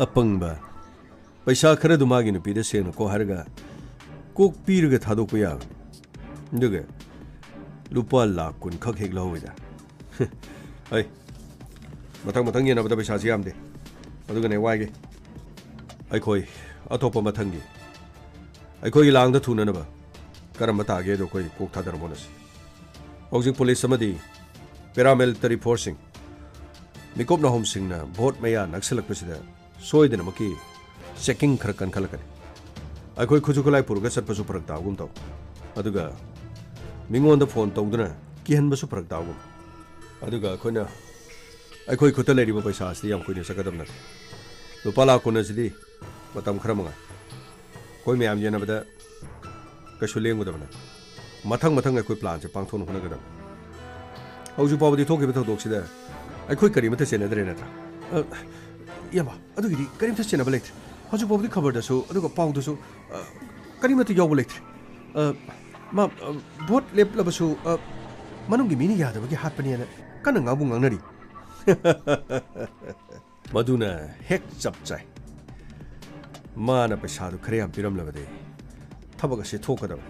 ꯑꯄꯪꯕ ꯄꯩꯁꯥ ꯈꯔꯗꯨ ꯃꯥꯒꯤ ꯅꯨꯄꯤꯗ ꯁꯦꯡꯅꯀꯣ ꯍꯥꯏꯔꯒ ꯀꯣꯛ ꯄꯤꯔꯒ ꯊꯥꯗꯣꯛꯄ ꯌꯥꯕꯅꯤ ꯑꯗꯨꯒ ꯂꯨꯄꯥ ꯂꯥꯛ 10 ꯈꯛ ꯍꯦꯛ ꯂꯧꯍꯧꯏꯗ ꯑꯩ ꯃꯊꯪ ꯌꯦꯟꯅꯕꯗ ꯄꯩꯁꯥꯁꯤ ꯌꯥꯝꯗꯦ ꯑꯗꯨꯒꯅꯦ ꯋꯥꯏꯒꯦ ꯑꯩꯈꯣꯏ ꯑꯇꯣꯞꯄ ꯃꯊꯪꯒꯤ ꯑꯩꯈꯣꯏꯒꯤ ꯂꯥꯡꯗ ꯊꯨꯅꯅꯕ ꯀꯔꯝꯕ ꯇꯥꯒꯦꯗꯣ ꯑꯩꯈꯣꯏ ꯀꯣꯛ ꯊꯥꯗꯔꯝ ꯍꯣꯠꯅꯁꯤ ꯍꯧꯖꯤꯛ ꯄꯨꯂꯤꯁ ꯑꯃꯗꯤ ꯄꯦꯔꯥꯃꯤꯂꯤꯇꯔꯤ ꯐꯣꯔꯁꯁꯤꯡ ꯃꯤꯀꯣꯞ ꯅꯥꯍꯨꯝꯁꯤꯡꯅ ꯚꯣꯠ ꯃꯌꯥ ꯅꯛꯁꯤꯜꯂꯛꯄꯁꯤꯗ ꯁꯣꯏꯗꯅꯃꯛꯀꯤ ꯆꯦꯛꯀꯤꯡ ꯈꯔ ꯀꯟꯈꯠꯂꯛꯀꯅꯤ ꯑꯩꯈꯣꯏ ꯈꯨꯠꯁꯨ ꯈꯨꯠꯂꯥꯏ ꯄꯨꯔꯒ ꯆꯠꯄꯁꯨ ꯐꯔꯛ ꯇꯥꯒꯨꯝ ꯇꯧ ꯑꯗꯨꯒ ꯃꯤꯉꯣꯟꯗ ꯐꯣꯟ ꯇꯧꯗꯨꯅ ꯀꯤꯍꯟꯕꯁꯨ ꯐꯔꯛ ꯇꯥꯒꯨꯝ ꯑꯗꯨꯒ ꯑꯩꯈꯣꯏ ꯈꯨꯠꯇ ꯂꯩꯔꯤꯕ ꯄꯩꯁꯥ ꯑꯁꯤꯗꯤ ꯌꯥꯝ ꯀꯨꯏꯅ ꯆꯠꯀꯗꯕ ꯅꯠꯇꯦ ꯂꯨꯄꯥ ꯂꯥꯛ 10 ꯑꯁꯤꯗꯤ ꯃꯇꯝ ꯈꯔ ꯃꯉꯥꯏ ꯑꯩꯈꯣꯏ ꯃꯌꯥꯝ ꯌꯦꯟꯅꯕꯗ ꯀꯩꯁꯨ ꯂꯦꯡꯒꯗꯕ ꯅꯠꯇꯦ ꯃꯊꯪ ꯑꯩꯈꯣꯏ ꯄ꯭ꯂꯥꯟꯁꯦ ꯄꯥꯡꯊꯣꯛꯅ ꯍꯣꯠꯅꯒꯗꯕꯅꯤ ꯍꯧꯖꯤꯛ ꯐꯥꯎꯕꯗꯤ ꯊꯣꯛꯈꯤꯕ ꯊꯧꯗꯣꯛꯁꯤꯗ ꯑꯩꯈꯣꯏ ꯀꯔꯤꯃꯠꯇ ꯆꯦꯟꯅꯗ꯭ꯔꯦ ꯅꯠꯇ꯭ꯔꯥ ꯏꯌꯥꯝꯕ ꯑꯗꯨꯒꯤꯗꯤ ꯀꯔꯤꯃꯠꯇ ꯆꯦꯟꯅꯕ ꯂꯩꯇ꯭ꯔꯦ ꯍꯧꯖꯤꯛ ꯐꯥꯎꯕꯗꯤ ꯈꯕꯔꯗꯁꯨ ꯑꯗꯨꯒ ꯄꯥꯎꯗꯁꯨ ꯀꯔꯤꯃꯠꯇ ꯌꯥꯎꯕ ꯂꯩꯇ꯭ꯔꯦ ꯃꯥ ꯚꯣꯠ ꯂꯦꯞꯂꯕꯁꯨ ꯃꯅꯨꯡꯒꯤ ꯃꯤꯅ ꯌꯥꯗꯕꯒꯤ ꯍꯥꯠꯄꯅꯦꯅ ꯀꯟꯅ ꯉꯥꯡꯅꯔꯤ ꯃꯗꯨꯅ ꯍꯦꯛ ꯆꯞ ꯆꯥꯏ ꯃꯥꯅ ꯄꯩꯁꯥꯗꯨ ꯈꯔ ꯌꯥꯝ ꯄꯤꯔꯝꯂꯕꯗꯤ ꯊꯕꯛ ꯑꯁꯤ ꯊꯣꯛꯀꯗꯕ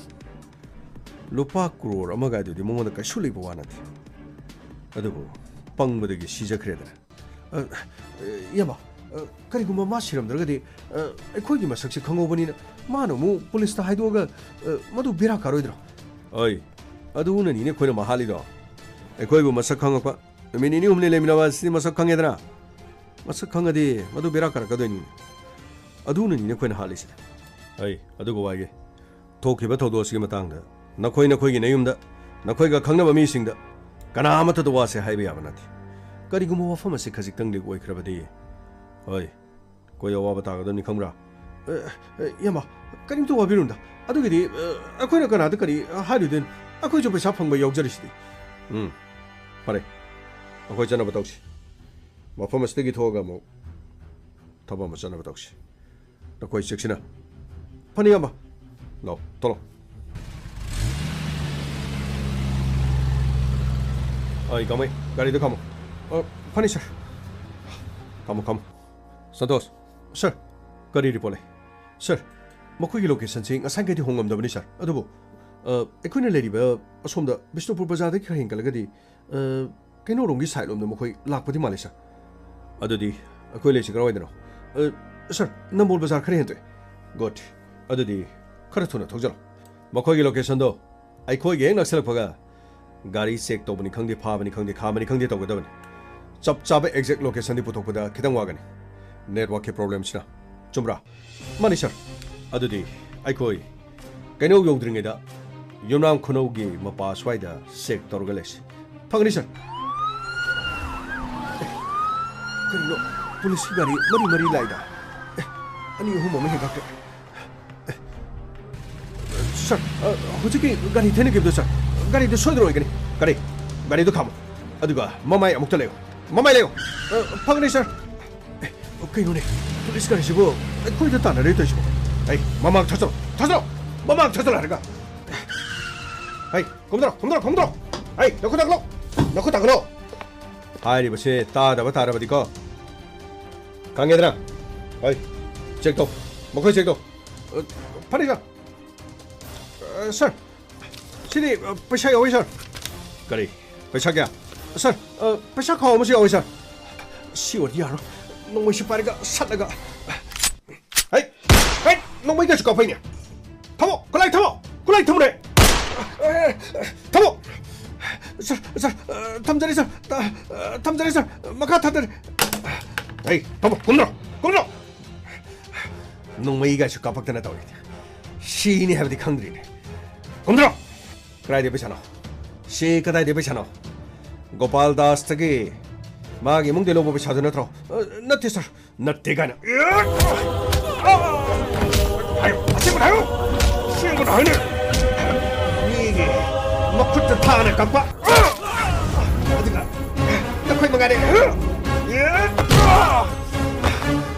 ꯂꯨꯄꯥ ꯀ꯭ꯔꯣꯔ ꯑꯃꯒꯥꯏꯗꯨꯗꯤ ꯃꯉꯣꯟꯗ ꯀꯩꯁꯨ ꯂꯩꯕ ꯋꯥ ꯅꯠꯇꯦ ꯑꯗꯨꯕꯨ ꯄꯪꯕꯗꯒꯤ ꯁꯤꯖꯈ꯭ꯔꯦꯗꯅ ꯏꯌꯥꯝꯕ ꯀꯔꯤꯒꯨꯝꯕ ꯃꯥ ꯁꯤꯔꯝꯗ꯭ꯔꯒꯗꯤ ꯑꯩꯈꯣꯏꯒꯤ ꯃꯁꯛꯁꯦ ꯈꯪꯍꯧꯕꯅꯤꯅ ꯃꯥꯅ ꯑꯃꯨꯛ ꯄꯨꯂꯤꯁꯇ ꯍꯥꯏꯗꯣꯛꯑꯒ ꯃꯗꯨ ꯕꯦꯔꯥ ꯀꯥꯔꯣꯏꯗ꯭ꯔꯣ ꯑꯩ ꯑꯗꯨꯅꯅꯤꯅꯦ ꯑꯩꯈꯣꯏꯅ ꯃꯍꯥꯠꯂꯤꯗꯣ ꯑꯩꯈꯣꯏꯕꯨ ꯃꯁꯛ ꯈꯪꯉꯛꯄ ꯅꯨꯃꯤꯠ 2-3 ꯂꯩꯃꯤꯟꯅꯕ ꯑꯁꯤꯗꯤ ꯃꯁꯛ ꯈꯪꯉꯦꯗꯅ ꯃꯁꯛ ꯈꯪꯉꯗꯤ ꯃꯗꯨ ꯕꯦꯔꯥ ꯀꯥꯔꯛꯀꯗꯣꯏꯅꯤꯅꯦ ꯑꯗꯨꯅꯅꯤꯅꯦ ꯑꯩꯈꯣꯏꯅ ꯍꯥꯠꯂꯤꯁꯦ ꯑꯩ ꯑꯗꯨꯒ ꯋꯥꯏꯒꯦ ꯊꯣꯛꯈꯤꯕ ꯊꯧꯗꯣꯛ ꯑꯁꯤꯒꯤ ꯃꯇꯥꯡꯗ ꯅꯈꯣꯏꯒꯤ ꯅꯌꯨꯝꯗ ꯅꯈꯣꯏꯒ ꯈꯪꯅꯕ ꯃꯤꯁꯤꯡꯗ ꯀꯅꯥ ꯑꯃꯠꯇꯗ ꯋꯥꯁꯦ ꯍꯥꯏꯕ ꯌꯥꯕ ꯅꯠꯇꯦ ꯀꯔꯤꯒꯨꯝꯕ ꯋꯥꯐꯝ ꯑꯁꯤ ꯈꯖꯤꯛꯇꯪ ꯂꯤꯛ ꯑꯣꯏꯈ꯭ꯔꯕꯗꯤ ꯑꯩꯈꯣꯏ ꯑꯋꯥꯕ ꯇꯥꯒꯗꯕꯅꯤ ꯈꯪꯕ꯭ꯔꯥ ꯏꯌꯥꯝꯕ ꯀꯔꯤꯝꯇ ꯋꯥꯕꯤꯔꯨꯅꯨꯗ ꯑꯗꯨꯒꯤꯗꯤ ꯑꯩꯈꯣꯏꯅ ꯀꯅꯥꯗ ꯀꯔꯤ ꯍꯥꯏꯔꯨꯗꯣꯏꯅꯣ ꯑꯩꯈꯣꯏꯁꯨ ꯄꯩꯁꯥ ꯐꯪꯕ ꯌꯥꯎꯖꯔꯤꯁꯤꯗꯤ ꯐꯔꯦ ꯑꯩꯈꯣꯏ ꯆꯠꯅꯕ ꯇꯧꯁꯤ ꯃꯐꯝ ꯑꯁꯤꯗꯒꯤ ꯊꯣꯛꯑꯒ ꯑꯃꯨꯛ ꯊꯕꯛ ꯑꯃ ꯆꯠꯅꯕ ꯇꯧꯁꯤ ꯅꯈꯣꯏ ꯆꯦꯛꯁꯤꯟꯅ ꯐꯅꯤ ꯏꯌꯥꯝꯕ ꯂꯥꯛꯑꯣ ꯊꯣꯛꯂꯛꯑꯣ ꯀꯃꯥꯏ ꯒꯥꯔꯤꯗ ꯈꯥꯝꯃꯣ ꯐꯅꯤ ꯁꯔ ꯈꯥꯝꯃꯣ ꯁꯟꯇꯣꯁ ꯁꯔ ꯀꯔꯤ ꯔꯤꯄꯣꯔꯠ ꯂꯩ ꯁꯔ ꯃꯈꯣꯏꯒꯤ ꯂꯣꯀꯦꯁꯟꯁꯤ ꯉꯁꯥꯏꯈꯩꯗꯤ ꯍꯣꯡꯉꯝꯗꯕꯅꯤ ꯁꯔ ꯑꯗꯨꯕꯨ ꯑꯩꯈꯣꯏꯅ ꯂꯩꯔꯤꯕ ꯑꯁꯣꯝꯗ ꯕꯤꯁꯅꯨꯄꯨꯔ ꯕꯖꯥꯔꯗꯒꯤ ꯈꯔ ꯍꯦꯟꯒꯠꯂꯒꯗꯤ ꯀꯩꯅꯣꯔꯣꯝꯒꯤ ꯁꯥꯏꯠ ꯂꯣꯝꯗ ꯃꯈꯣꯏ ꯂꯥꯛꯄꯗꯤ ꯃꯥꯜꯂꯤ ꯁꯔ ꯑꯗꯨꯗꯤ ꯑꯩꯈꯣꯏ ꯂꯩꯁꯤ ꯀꯔꯥꯏꯋꯥꯏꯗꯅꯣ ꯁꯔ ꯅꯝꯕꯣꯜ ꯕꯖꯥꯔ ꯈꯔ ꯍꯦꯟꯇꯣꯛꯑꯦ ꯒꯨꯗ ꯑꯗꯨꯗꯤ ꯈꯔ ꯊꯨꯅ ꯊꯧꯖꯜꯂꯣ ꯃꯈꯣꯏꯒꯤ ꯂꯣꯀꯦꯁꯟꯗꯣ ꯑꯩꯈꯣꯏꯒꯤ ꯍꯦꯛ ꯅꯛꯁꯤꯜꯂꯛꯄꯒ गाड़ी चेक तौबनी खंगदे फाबनी खंगदे खामनी खंगदे तौगदबनी चप चाब एग्जैक्ट लोकेशन पुथोपदा खितंग वागनी नेटवर्क के प्रॉब्लम्सना चुमरा मानी सर अदुदी अखोई कनो यौद्रिङैदा Yumnam खुनौगी Mopa स्वाइदा check तौरगा less फंगनी sir कनो पुलिस की गाड़ी मरी मरी लाइदा अनि हुम म हेगाके सर हुजिकी गाड़ी थेने गिबदो सर गाड़ी दो सोइद्रो ओइगनी गाड़ी दो खामो अदुगा ममाई अमुक्ता लेयो ममाई लेयो फंगनी सर कइनोने पुलिस गाड़ी सिबो कोइदा ताना रे तइसो ए ममाग थासो ममाग थासो लारगा ए 곰들어 ए 너코 당글어 하이리버시 따다바디거 강얘들아 어이 잭도 먹고 잭도 파리자 सर सिनी पैसा यावै सर करी पैसा क्या सर पैसा खाओ मुझे यावै सर सिओ यारो नोंमै से पारेगा सातगा हे नोंमै का सुका फैने थामो कुलाय थामो रे थामो सर थामजरी सर मखा थादर हे थामो कुमरो नोंमै का सुका पक्तना तौरे 시인이 해버디 강들이네 곰들어 그라이데 베샤노 시 그다이데 베샤노 고팔 다스트기 마기 뭉데 로보베 사드나 트로 너티서 너티가나 아유 아침은 시행은 아니네 이게 먹쿠트 타네 깜빡 어디가 너 거기 뭐가래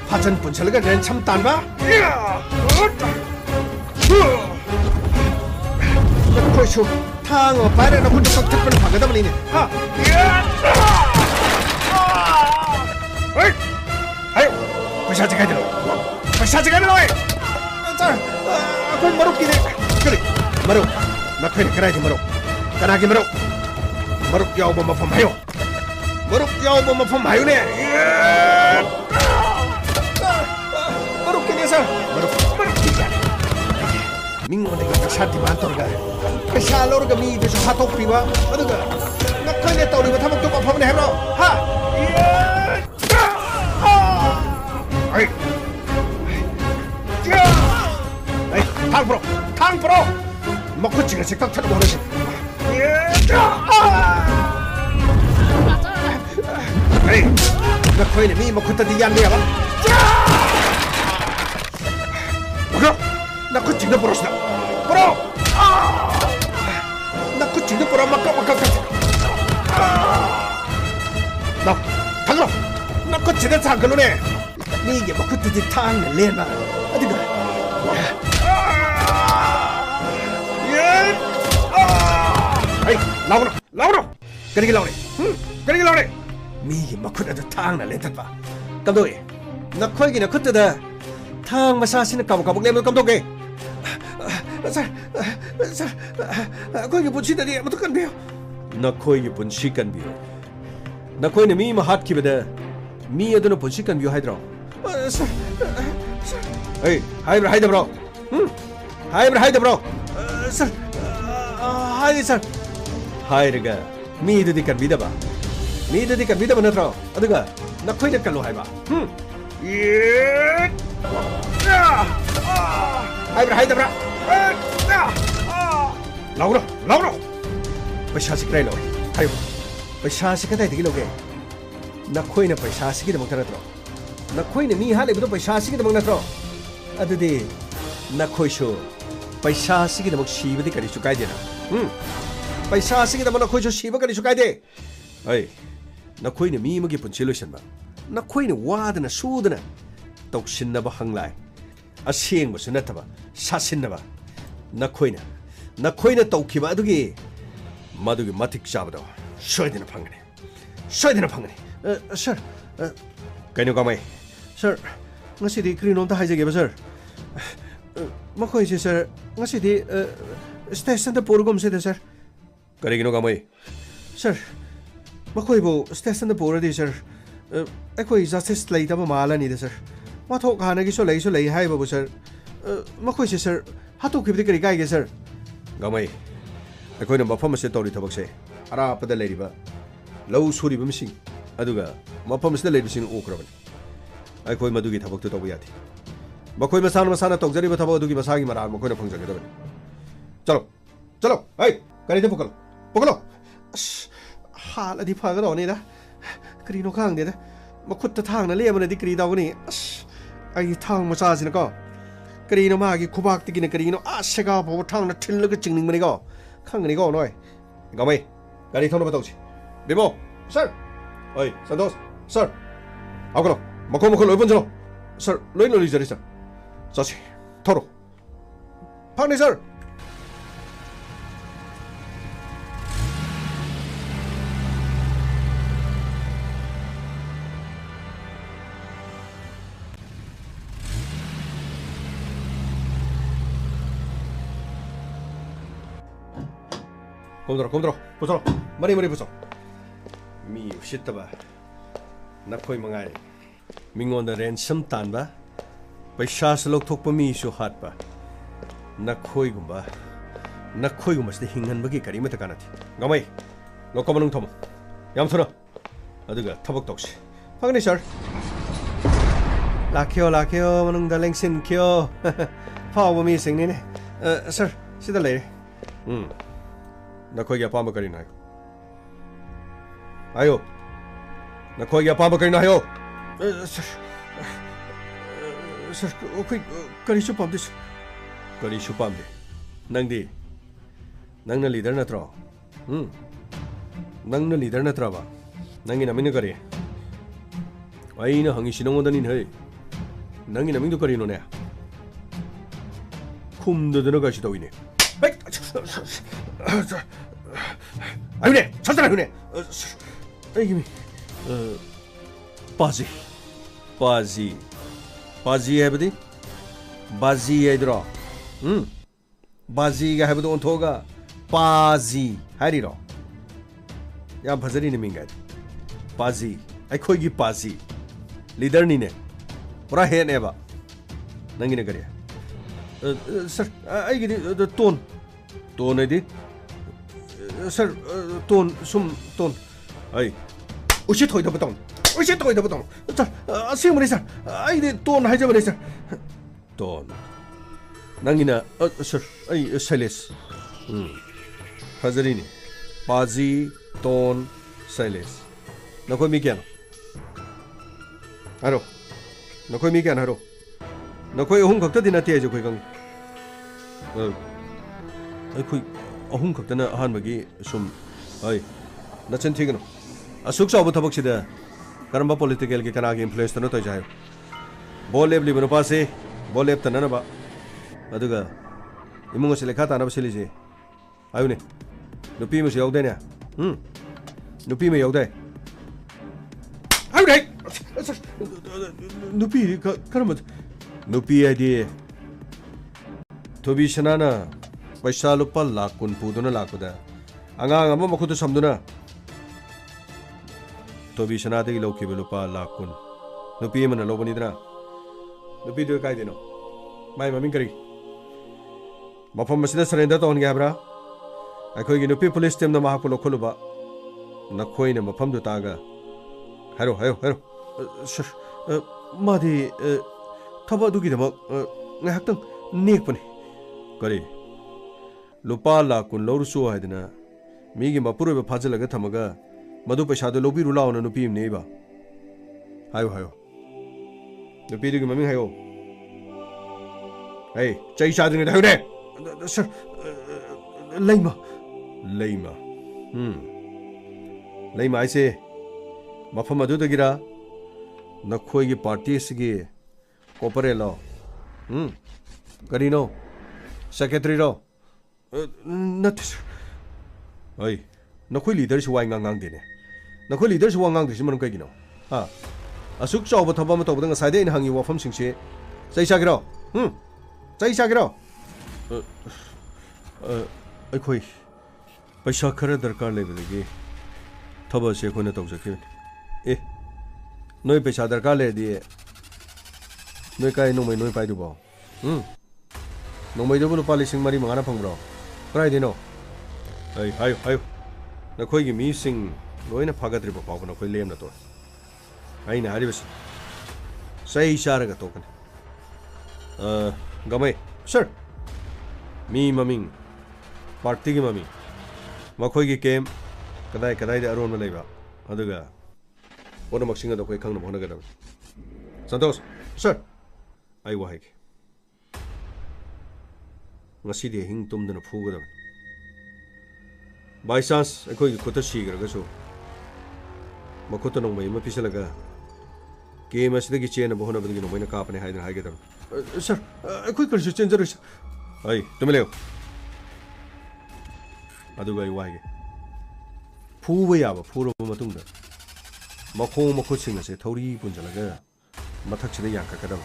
화전 분철가 낸 참단바 कोइसु थांग बारे न कुछ पक्के पर भागा दम नहीं हां आयो पैसा जगह दे सर कोई मरो की दे करी मरो न कोई कराई दे मरो कना के मरो याओ बम फम हायो ने मरो की दे सर मरो की दे 민원대가 샤티 많더라가 샤로르가 미드서 하톡피와 어디가 나카네 떠오르면 타먹도 밥하면 해라 하 아이 탕프로 먹고 지가 색깔 타는 거라시 아이 나카네 미 먹고 따디 얀데야 봐 먹어 나 kucingnya boros dah, bro. 나 kucingnya boros maka. 나 당근. 나 kucingnya 당근로네. 니 이게 뭐 그때 탕 내나 어디가? 아이 나오라. 그러게 나오네. 니 이게 뭐 그때 탕 내다 봐. 감독이. 나 거기는 그때다. 탕 마사시는 까먹 내면 감독이. Sir कोई पुछी तरी मत कर बियो न कोई पुछी कर बियो न कोई ने मी म हाथ की बदे मी अदन पुछी कर बियो हाइद्रो सर ए हाइद ब्रो सर हाइरगा मी ददी कर बिदबा नत्रो अदुगा न कोई ने कलो हाइबा ये हाइद ब्रो लाउरो पैसा सिक्राइ लो हायो पैसा सिकदाइ दिगि लोगे नखोइना पैसा सिगि दमक नत्रो नखोइना मी हाले बदो पैसा सिगि दमक नत्रो अदुदि नखोइसो पैसा सिगि दमक सिबदि करि सुकाइ देना पैसा सिगि दमक नखोइसो सिब करि सुकाइ दे ओइ नखोइना मी मगे पुन्सि लोइसनबा नखोइना वादना सुदना तौसिनबा हंगलाइ असेंबसु नतबा सासिनबा नखोइना तौखिबा अदुगी मदुगी मतिक चाबदो सोइदना फंगने सर कइनो गमाइ सर ngasi디 क्रिनोंता हाइजेगेबा सर मखोइसे सर ngasi디 स्टेशनदा पोरगोमसेदा सर करिगिनो गमाइ सर मखोइबो स्टेशनदा पोरदि सर अखोइ जस्टिस लैतबा मालानिदा सर माथोक हानागिसो लैसो हाइबाबो सर मखोइसे सर हातोखिबदि करि गाइगे सर गमाइ ꯑꯩꯈꯣꯏꯅ ꯃꯐꯝ ꯑꯁꯤꯗ ꯇꯧꯔꯤ ꯊꯕꯛꯁꯦ ꯑꯔꯥꯞꯄꯗ ꯂꯩꯔꯤꯕ ꯂꯧ ꯁꯨꯔꯤꯕ ꯃꯤꯁꯤꯡ ꯑꯗꯨꯒ ꯃꯐꯝ ꯑꯁꯤꯗ ꯂꯩꯔꯤꯕꯁꯤꯡ ꯎꯈ꯭ꯔꯕꯅꯤ ꯑꯩꯈꯣꯏ ꯃꯗꯨꯒꯤ ꯊꯕꯛꯇꯨ ꯇꯧꯕ ꯌꯥꯗꯦ ꯃꯈꯣꯏ ꯃꯁꯥꯅ ꯇꯧꯖꯔꯤꯕ ꯊꯕꯛ ꯑꯗꯨꯒꯤ ꯃꯁꯥꯒꯤ ꯃꯔꯥꯜ ꯃꯈꯣꯏꯅ ꯐꯪꯖꯒꯗꯕꯅꯤ ꯆꯂꯣ ꯆꯂꯣ ꯑꯩ ꯒꯥꯔꯤꯗ ꯄꯨꯈꯠꯂꯣ ꯑꯁ ꯍꯥꯠꯂꯗꯤ ꯐꯒꯗꯧꯅꯤꯗ ꯀꯔꯤꯅꯣ ꯈꯪꯗꯦꯗ ꯃꯈꯨꯠꯇ ꯊꯥꯡꯅ ꯂꯦꯝꯕꯅꯗꯤ ꯀꯔꯤ ꯇꯧꯒꯅꯤ ꯑꯁ ꯑꯩꯒꯤ ꯊꯥꯡ ꯃꯆꯥꯁꯤꯅꯀꯣ ꯀꯔꯤꯅꯣ ꯃꯥꯒꯤ ꯈꯨꯕꯥꯛꯇꯒꯤꯅ ꯀꯔꯤꯅꯣ ꯁꯦꯒꯥ ꯐꯥꯎꯕ ꯊꯥꯡꯅ ꯊꯤꯜꯂꯒ ꯆꯤꯡꯅꯤꯡꯕꯅꯤꯀꯣ ꯈꯪꯒꯅꯤꯀꯣ ꯅꯣꯏ ꯒꯥꯃꯩ ꯒꯥꯔꯤ ꯊꯧꯅꯕ ꯇꯧꯁꯤ ꯕꯤꯃꯣ ꯁꯔ ꯑꯣꯏ ꯁꯟꯇꯣꯁ ꯁꯔ ꯍꯧꯒꯠꯂꯣ ꯃꯈꯣꯏ ꯂꯣꯏ ꯄꯨꯟꯁꯤꯜꯂꯣ ꯁꯔ ꯂꯣꯏ ꯂꯣꯏꯖꯔꯤ ꯁꯔ ꯆꯠꯁꯤ ꯊꯧꯔꯣ ꯐꯪꯅꯤ ꯁꯔ ꯀꯣꯝꯗꯔꯣ ꯄꯨꯊꯣꯔꯣ ꯃꯔꯤ ꯄꯨꯊꯣ ꯃꯤ ꯎꯁꯤꯠꯇꯕ ꯅꯈꯣꯏ ꯃꯉꯥꯏ ꯃꯤꯉꯣꯟꯗ ꯔꯦꯟꯁꯝ ꯇꯥꯟꯕ ꯄꯩꯁꯥꯁꯨ ꯂꯧꯊꯣꯛꯄ ꯃꯤꯁꯨ ꯍꯥꯠꯄ ꯅꯈꯣꯏꯒꯨꯝꯕꯁꯤꯗ ꯍꯤꯡꯍꯟꯕꯒꯤ ꯀꯔꯤꯃꯠꯇ ꯀꯥꯟꯅꯗꯦ ꯒꯥꯃꯩ ꯂꯣꯀꯞ ꯃꯅꯨꯡ ꯊꯝꯃꯣ ꯌꯥꯝ ꯊꯨꯅ ꯑꯗꯨꯒ ꯊꯕꯛ ꯇꯧꯁꯤ ꯐꯒꯅꯤ ꯁꯔ ꯂꯥꯛꯈꯤꯌꯣ ꯃꯅꯨꯡꯗ ꯂꯦꯡꯁꯤꯟꯈꯤꯌꯣ ꯐꯥꯎꯕ ꯃꯤꯁꯤꯡꯅꯤꯅꯦ ꯁꯔ ꯁꯤꯗ ꯂꯩꯔꯦ ꯅꯈꯣꯏꯒꯤ ꯑꯄꯥꯝꯕ ꯀꯔꯤꯅꯣ ꯍꯥꯏꯌꯣ ꯅꯈꯣꯏꯒꯤ ꯑꯄꯥꯝꯕ ꯀꯔꯤꯅꯣ ꯍꯥꯏꯌꯣ ꯁꯔ ꯑꯩꯈꯣꯏ ꯀꯔꯤꯁꯨ ꯄꯥꯝꯗꯦ ꯁꯔ ꯀꯔꯤꯁꯨ ꯄꯥꯝꯗꯦ ꯅꯪꯅ ꯂꯤꯗꯔ ꯅꯠꯇ꯭ꯔꯣ ꯅꯪꯅ ꯂꯤꯗꯔ ꯅꯠꯇ꯭ꯔꯕ ꯅꯪꯒꯤ ꯅꯃꯤꯡꯅ ꯀꯔꯤ ꯑꯩꯅ ꯍꯪꯉꯤꯁꯤ ꯅꯉꯣꯟꯗꯅꯤꯅꯦ ꯍꯦ ꯅꯪꯒꯤ ꯅꯃꯤꯡꯗꯨ ꯀꯔꯤꯅꯣꯅꯦ ꯈꯨꯝꯗꯗꯅ ꯀꯩꯁꯨ ꯇꯧꯏꯅꯦ 아유네 찾아라 아유네 이게 바지 해버디 바지 해들어 바지가 해버도 온토가 바지 하리로 야 바자리네 민가 바지 아이코기 바지 리더니네 뭐라 해내봐 ನಂಗಿನ ಕರೆ ಸರ್ ಐಗಿದಿ ಟೋನ್ ಐದಿ ಸರ್ ಟೋನ್ ಐ ಉಚಿತ ಹೋಯ್ದಪ್ಪ ಸರ್ ಅಸೀಮರಿ ಸರ್ ಐದಿ ಟೋನ್ ಹಾಯ್ಜಬರಿ ಸರ್ ಟೋನ್ ನಂಗಿನ ಸರ್ ಐ ಸೈಲೇಸ್ ಫಜರಿನಿ ಬಾಜಿ ಟೋನ್ ಸೈಲೇಸ್ ನಕೋ ಮಿ ಕ್ಯಾನ 하로 너코이 미기안 하로 너코이 어흥 각다디나 띠에죠 코이 강 코이 어흥 각다나 한마기 좀 어이 나천 튀기노 숙소 아부터 복시다 가람바 폴리티컬 게 카나기 인플루언스 너 떠자요 볼렙 리브노 파세 볼렙 타나나 바 아두가 이문고 실레 카타 나바 실리지 아유네 누피 무시 여우대냐 누피 뭐 여우대 아유네 누피 그러면 누피 아이디 토비 샤나나 पैसा लुपा लाख कुन पुदुना लाकुदा अंगांग अमा मखुदु समदुना 토비 샤나데기 लौखिबे लुपा लाख कुन 누피 मना लोबनिद्रा 누피 दु काई देनो माय ममिंग करी मफम मसिदा सरेंडर तोन गयाब्रा अखोइगी 누피 पुलिस टीम न महापु लोखलुबा नखोइने मफम दु तागा हारो sir Modi थबा दुगिदमक ngahaktung nekpani kari lupa la kun lorsu haidna migi mapurbe phajalaga thamaga madu paisa do lobi rula ona nupi neba hayo nupi dugi mami hayo hey chai chadring hayo ne sir leima leima aise mafam adu dagira नखोई party से कोपरे लो करीनो secretary रो नत अय नखोई leader से वाई ngang देने नखोई लीडर से वांग दिस मन कगिनो हा असुक चाव थबा म तबदंग साइदे इन हंगी वफम सिंसे चै सागिरो चै सागिरो अखोई पैसा खरा दरकार लेबेगे थबा से कोने तौजके ए नोई पैसा दरकार ले दिए नोई काय नोमै नोई पाइदुबो नोमै दबो लुपा लिसिंग मारी मंगाना फंग्रो क्राय दिनो Hey, hayo. Nakoy gi mi sing loina phagadri ba paw nakoy lem na to. Ai na hari bas. Sai shara ga to kan. Gamay, sir. Mi maming party gi mami. Makoy gi kem kadai de aron ma leiba. Aduga ona maksinga da koy khang na bhona ga da. Santosh, sir. Ai wa hai. Ngasi de hing tum dana phu ga da. By chance akoy gi khota sigra ga so makhota nong mai ma pisalaga game asida gi chen bohona badgi no maina kapne haidra haige da sir akoy kar chen jar ai tumile adu gai waige phuba yaba phuro matung da makho sing ase thori punjalaga mathak sida yanka kadam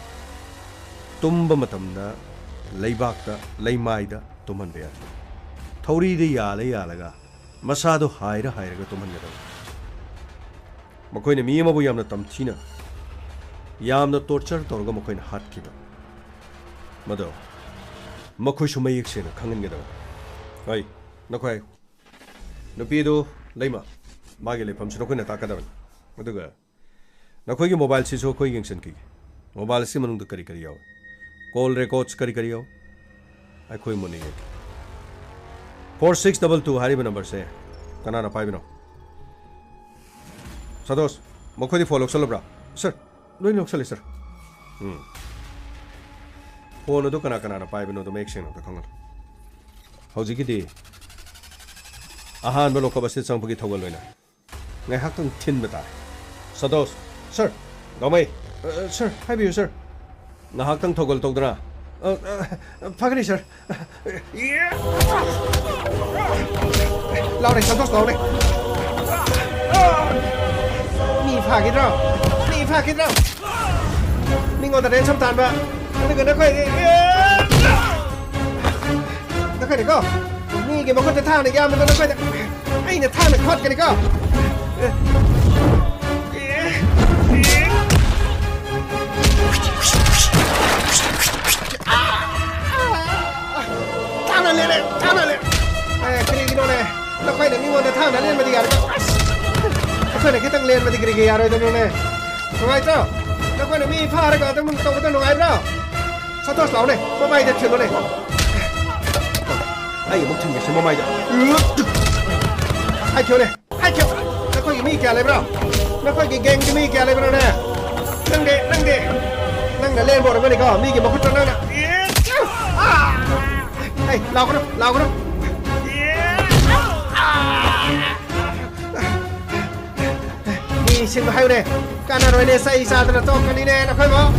tumba matamda leibak da leimai da tuman be thori de yalaga masado haira ga tuman ga makoy ne mi ma bu yamna tamthina yamna torture torga makoy ne hat kiba mado makoy shumai eksena khangen ga ai nakoy no pido leima mage le pamchno ko na ta kada maduga nakoy gi mobile si so koy gengsen ki mobile si manung da kari yaw call records kari yaw ai koy moni 4622 hariba number se kanana paibino Sados makhodi follow salabra sir loi nok sali sir phone do kana paibino do make sense to khangal hauji gi di ahan balo ka basit sang pagi thogal loina ngai hak tang thin bata Sados sir gamai sir hi you sir na hak tang thogal togdra Pagani sir. Lao này Santos lao này. Mi pha cái rau. Mình ngồi tại đây chăm tàn ba. Nó quay đi. Nó quay đi co. Mi cái mà con thang này ra mà nó quay. Ai này thang này khót cái này co. Thang lên. Kiri gino ne. Nó quay để mi ngồi thang này lên mà đi à. Cái này cái tăng lên mà đi kiri à rồi tao này. Rồi sao? Nó quay để mi pha ra cả tao mình tao tao nói đâu. Sao tao sáu này? Mà bay thật chuyện này. Ai một thằng cái mà bay vậy? Ai kêu này? Nó quay cái mi kẹo lên đâu? Nó quay cái geng cái mi kẹo lên đâu nè. Nâng để lên bộ rồi bên này có mi cái mà khút trắng nè. Hey, lao cái đó. Ni chừng đó hay nè, cana rồi nè, say ra tao to cái nè, nó khơi bỏ.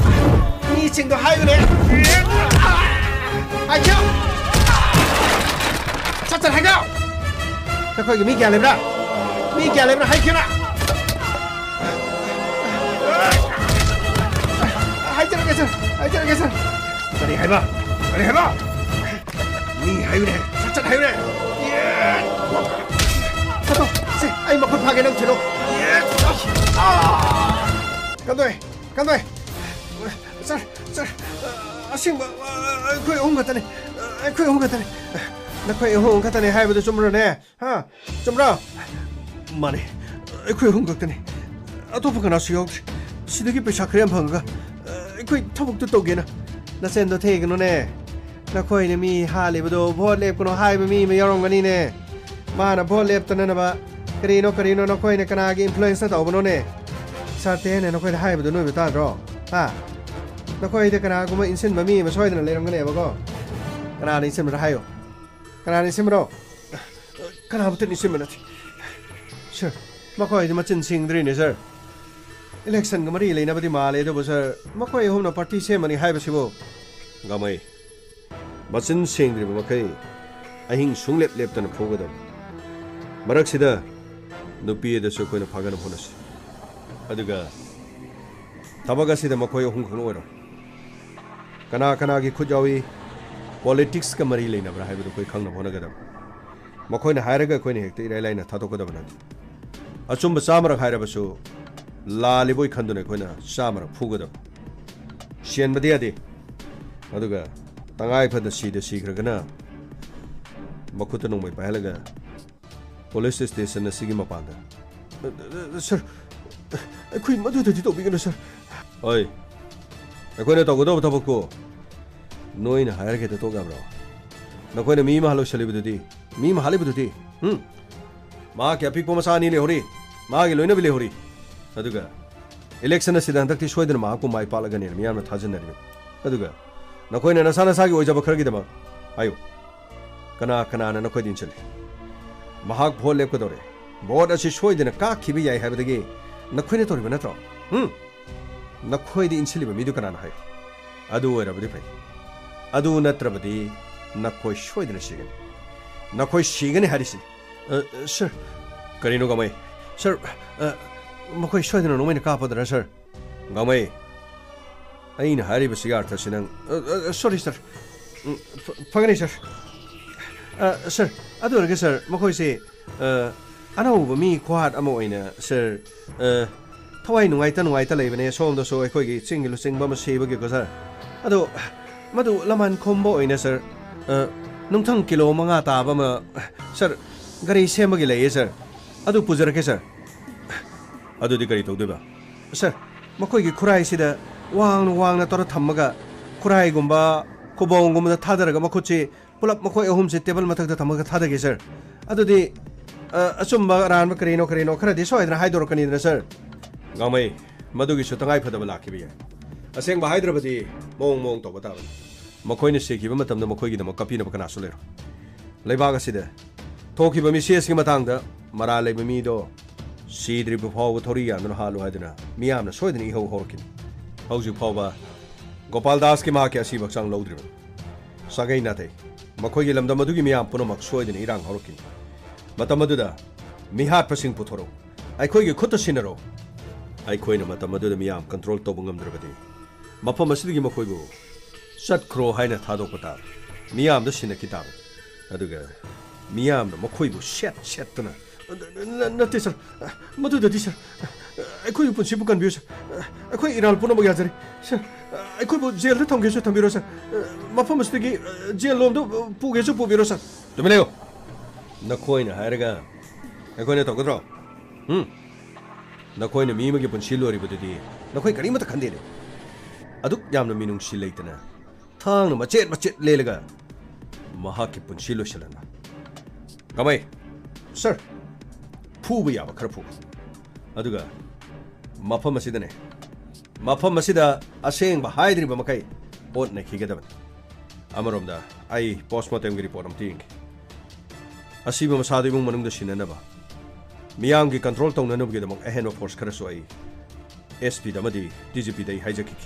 Ni chừng đó hay nè. Hay chưa? Chắc hay không? Nó khơi cái mi kẹo lên đó hay chưa nè? Hay chưa cái sir? Cái này hay ba. Ni hay nè, chắc hay nè. Sao sao? Anh mà con pha cái nông chuyện đâu? Can tôi. Sir. Asing ba? Khơi ung cái này. Nó khơi ung cái này hay bây giờ chum rồi nè. Ha, chum rồi. Mà này, khơi ung cái này. Tôi phải cái nào xíu. Xin được cái पैसा kêu em phẳng cả. Khơi thắp một chút kia nè. Nó xem tôi thấy cái nó nè. Nó khơi này mi hà lệp đồ, vote lệp cái nó hai mi mà yarong cái này nè. Mà nó vote lệp tao nên là ba. Karino nó khơi này cái nào cái influence tao bên nó nè. Sao thế này nó khơi hai bên nuôi bên ta rồi. Ha. Nó khơi thì cái nào cũng mà insin mà mi mà xoay thì nó lên cái này mà có. Cái nào insin mà hay không? Cái nào insin mà đâu? Cái nào bất insin mà nó. Sir, mà khơi thì mà chân sinh rồi nè sir. Election cái mà đi lấy nó bắt đi mà lấy đâu sir. Mà khơi hôm nào party xem mà đi hai bữa xíu. Gamay. Mà chân sinh rồi mà khơi. Ahing sung lep tao nó phô cái đó. Marak sida nupi da so koina phagana phonas aduga tabaga sida makoy hung khong oro kana gi khujawi politics ka mari leina bra haibu koi khang na phona gadam makoy na hairaga koi ne hekte irai laina thato ko da bana achum ba samara khaira basu la liboi khandune koi na samara phugadam sien badia de aduga tangai phada si de si khragana makuta nong mai pahalaga police station asigi mapanda sir akhoi madudadi tobigano sir oi akhoi togodo tabako noina hairge to gabra nakoina mi mahalo salibududi mi mahalibududi ma ke apik pomasani le hori ma ge loina bile hori aduga election asida handakti soidana ma ko mai palagani mi amna thajanari aduga nakoina nasana sagi oijaba khargi dama ayo kana kana na nakoi din chali mahak bhol lep ko dore board asi soidana ka khibi yai habadagi nakoina tori banatro nakhoi di inchili ba midu kana na hai adu erabadi pai adu natrabadi nakhoi soidana sigani nakhoi sigani harisi sir karino gamai sir makhoi soidana no maina ka padra sir gamai aina hariba sigar thasinang sorry sir phagani sir sir adu erge sir makhoi se anauba mi khwat ama oina sir thawai nungai ta leibane som da so ekhoi gi chinglu chingba ma seba ge ko sir ado madu laman khombo oina sir nungthang kilo manga ta ba ma sir gari sema gi leye sir adu pujar ke sir adu di gari tawde ba sir makoi gi khurai sida wang na tora thammaga khurai gumba khobong gumba thadaraga makhochi pulap makoi ahum se table mathak da thamaga thadage sir adu di achumba ran ma karino khara di soidra haidor kani na sir gamai madugi su tangai phadaba lakhibi ya aseng ba hyderabadi mong to bata makoi ne sekiba matamda makoi gi dama kapina bakana solero leibaga sida thokiba mi ses gi matang da mara leiba mi do sidri bu phaw thori ya no halu haidana miyam na soidani ho horkin hauju phawba gopal das ki ma ke asi baksang lodri sagai na thai makoi gi lamda madugi miyam punomak soidani irang horkin matamadu da mihat pasing puthoro aikoi gi khutta sinaro aikhoina matamadu da miyam control to bungam drabadi mapam asidi gi makoi bu sat kro haina thado pata miyam da sinaki ta aduga miyam da makoi bu shet tana nate sir madu da sir aikoi pun sibu kan biyo sir aikoi iral puno bagya jari sir aikoi bu jail da thongge su thambiro sir mapam asidi gi jail lom do puge su pubiro sir tumileo nakoina hairaga nakoina to godro nakoina mi magi pun silori bududi nakoi kari mata khande aduk yamna minung silaitana thang macet lelega mahaki pun silo silana kamai sir phubu yaba khar phu aduga mafam asidane mafam asida aseng ba haidri ba makai ot na khigadaban amaromda ai postmortem gi report am ting asiba masadu mung manung da sinana ba miyam gi control tong nanu gi damok ahen of force khara so ai sp damadi dgp dai haijaki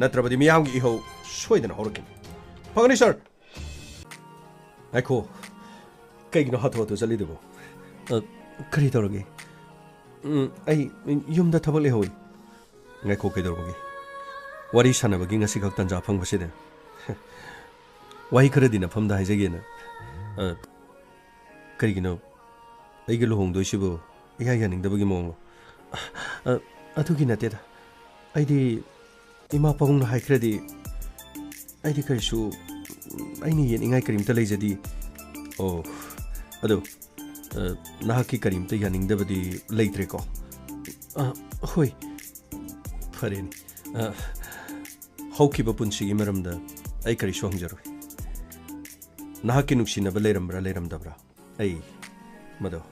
natrabadi miyam gi ho soidana horokin pagani sir aiko kaigino hatho to chali debo kari toroge ai yumda thabak le hoi ngai ko kedorboge wari sana bagi ngasi khak tanja phang baside wai khara dina famda haijage na karigino ai ge lohong doisibo iya yaning da bagi mong atugi nate da ai di ima pagong na haikradi ai di kaisu ai ni yen ingai karim ta leijadi oh ado nahaki karim ta yaning da badi leitre ko hoi faren hauki ba punsi gi maram da ai kari so hangjaru nahaki nuksi na leiram dabra ai mado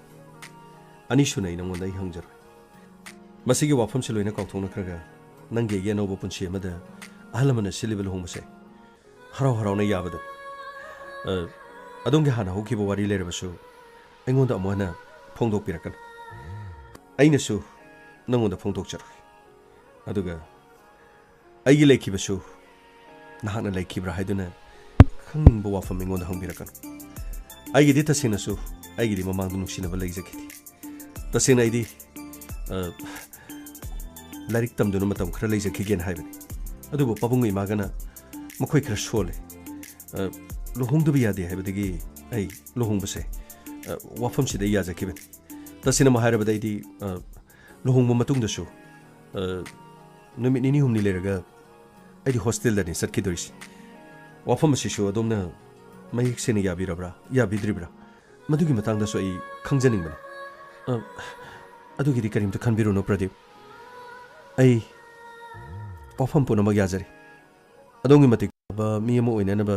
ani sunai nang mondai hangjaru masigi wafam se loina kaw thongna khraga nange ye no punsi amada ahlamana silibel hongmase harau na yabada adonge hana hoki bo wari lerabasu engonda amona phongdok pirakan aina su nangonda phongdok char aduga aigi lekibasu nahana lekibra haiduna khang bo wafam engonda hangbirakan aigi di tasina su aigi di mamang du nuksina ba leijaki tasina aidi larik tam du matam khra leijaki gen haibani adubo pabungi magana makhoi khra sole lohong du biya de haibadagi ai lohong base wafam sida ya jakiben tasina maharaba dai di lohong mo matung da su numi nini humni leraga ai di hostel da ni satki doris wafam si su adomna mai sene ya birabra ya bidribra ꯃꯗꯨꯒꯤ ꯃꯇꯥꯡꯗꯁꯨ ꯑꯩ ꯈꯪꯖꯅꯤꯡꯕꯅꯤ ꯑꯗꯨꯒꯤꯗꯤ ꯀꯔꯤꯝꯇ ꯈꯟꯕꯤꯔꯨꯅꯨ ꯄ꯭ꯔꯗꯤꯞ ꯑꯩ ꯋꯥꯐꯝ ꯄꯨꯝꯅꯃꯛ ꯌꯥꯖꯔꯤ ꯑꯗꯣꯝꯒꯤ ꯃꯇꯤꯛ ꯆꯥꯕ ꯃꯤ ꯑꯃ ꯑꯣꯏꯅꯅꯕ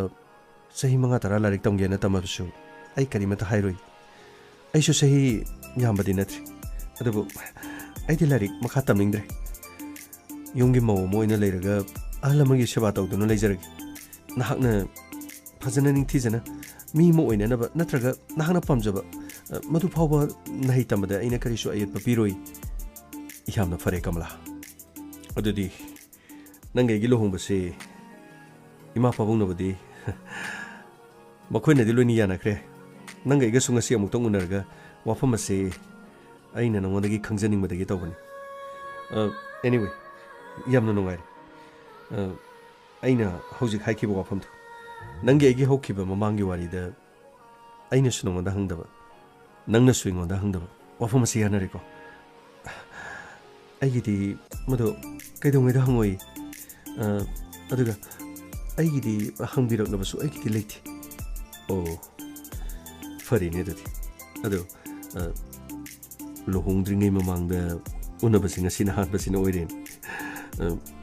ꯆꯍꯤ 5-10 ꯂꯥꯏꯔꯤꯛ ꯇꯝꯒꯦꯅ ꯇꯝꯃꯕꯁꯨ ꯑꯩ ꯀꯔꯤꯃꯇ ꯍꯥꯏꯔꯣꯏ ꯑꯩꯁꯨ ꯆꯍꯤ ꯌꯥꯝꯕꯗꯤ ꯅꯠꯇ꯭ꯔꯤ ꯑꯗꯨꯕꯨ ꯑꯩꯗꯤ ꯂꯥꯏꯔꯤꯛ ꯃꯈꯥ ꯇꯝꯅꯤꯡꯗ꯭ꯔꯦ ꯌꯨꯝꯒꯤ ꯃꯧ ꯑꯃ ꯑꯣꯏꯅ ꯂꯩꯔꯒ ꯑꯍꯜ ꯑꯃꯒꯤ ꯁꯦꯕꯥ ꯇꯧꯗꯨꯅ ꯂꯩꯖꯔꯒꯦ ꯅꯍꯥꯛꯅ ꯐꯖꯅ ꯅꯤꯡꯊꯤꯖꯅ ꯃꯤ ꯑꯃ ꯑꯣꯏꯅꯅꯕ ꯅꯠꯇ꯭ꯔꯒ ꯅꯍꯥꯛꯅ ꯄꯥꯝꯖꯕ ꯃꯗꯨ ꯐꯥꯎꯕ ꯅꯍꯩ ꯇꯝꯕꯗ ꯑꯩꯅ ꯀꯔꯤꯁꯨ ꯑꯌꯦꯠꯄ ꯄꯤꯔꯣꯏ ꯌꯥꯝꯅ ꯐꯔꯦ ꯀꯃꯂꯥ ꯑꯗꯨꯗꯤ ꯅꯪꯒ ꯑꯩꯒꯤ ꯂꯨꯍꯣꯡꯕꯁꯤ ꯏꯃꯥ ꯄꯥꯕꯨꯡꯅꯕꯨꯗꯤ ꯃꯈꯣꯏꯅꯗꯤ ꯂꯣꯏꯅ ꯌꯥꯅꯈ꯭ꯔꯦ ꯅꯪꯒ ꯑꯩꯒꯁꯨ ꯉꯁꯤ ꯑꯃꯨꯛꯇꯪ ꯎꯅꯔꯒ ꯋꯥꯐꯝ ꯑꯁꯤ ꯑꯩꯅ ꯅꯉꯣꯟꯗꯒꯤ ꯈꯪꯖꯅꯤꯡꯕꯗꯒꯤ ꯇꯧꯕꯅꯤ ꯑꯦꯅꯤꯋꯦ ꯌꯥꯝꯅ ꯅꯨꯡꯉꯥꯏꯔꯦ ꯑꯩꯅ ꯍꯧꯖꯤꯛ ꯍꯥꯏꯈꯤꯕ ꯋꯥꯐꯝꯗꯨ ꯅꯪꯒꯤ ꯑꯩꯒꯤ ꯍꯧꯈꯤꯕ ꯃꯃꯥꯡꯒꯤ ꯋꯥꯔꯤꯗ ꯑꯩꯅꯁꯨ ꯅꯉꯣꯟꯗ ꯍꯪꯗꯕ ꯅꯪꯅꯁꯨ ꯑꯩꯉꯣꯟꯗ ꯍꯪꯗꯕ ꯋꯥꯐꯝ ꯑꯁꯤ ꯌꯥꯅꯔꯦꯀꯣ ꯑꯩꯒꯤꯗꯤ ꯃꯗꯨ ꯀꯩꯗꯧꯉꯩꯗ ꯍꯪꯉꯣꯏ ꯑꯗꯨꯒ ꯑꯩꯒꯤꯗꯤ ꯍꯪꯕꯤꯔꯛꯅꯕꯁꯨ ꯑꯩꯒꯤꯗꯤ ꯂꯩꯇꯦ ꯑꯣ ꯐꯔꯦꯅꯦ ꯑꯗꯨꯗꯤ ꯑꯗꯣ ꯂꯨꯍꯣꯡꯗ꯭ꯔꯤꯉꯩ ꯃꯃꯥꯡꯗ ꯎꯅꯕꯁꯤ ꯉꯁꯤꯅ ꯑꯍꯥꯟꯕꯁꯤꯅ ꯑꯣꯏꯔꯦꯅꯦ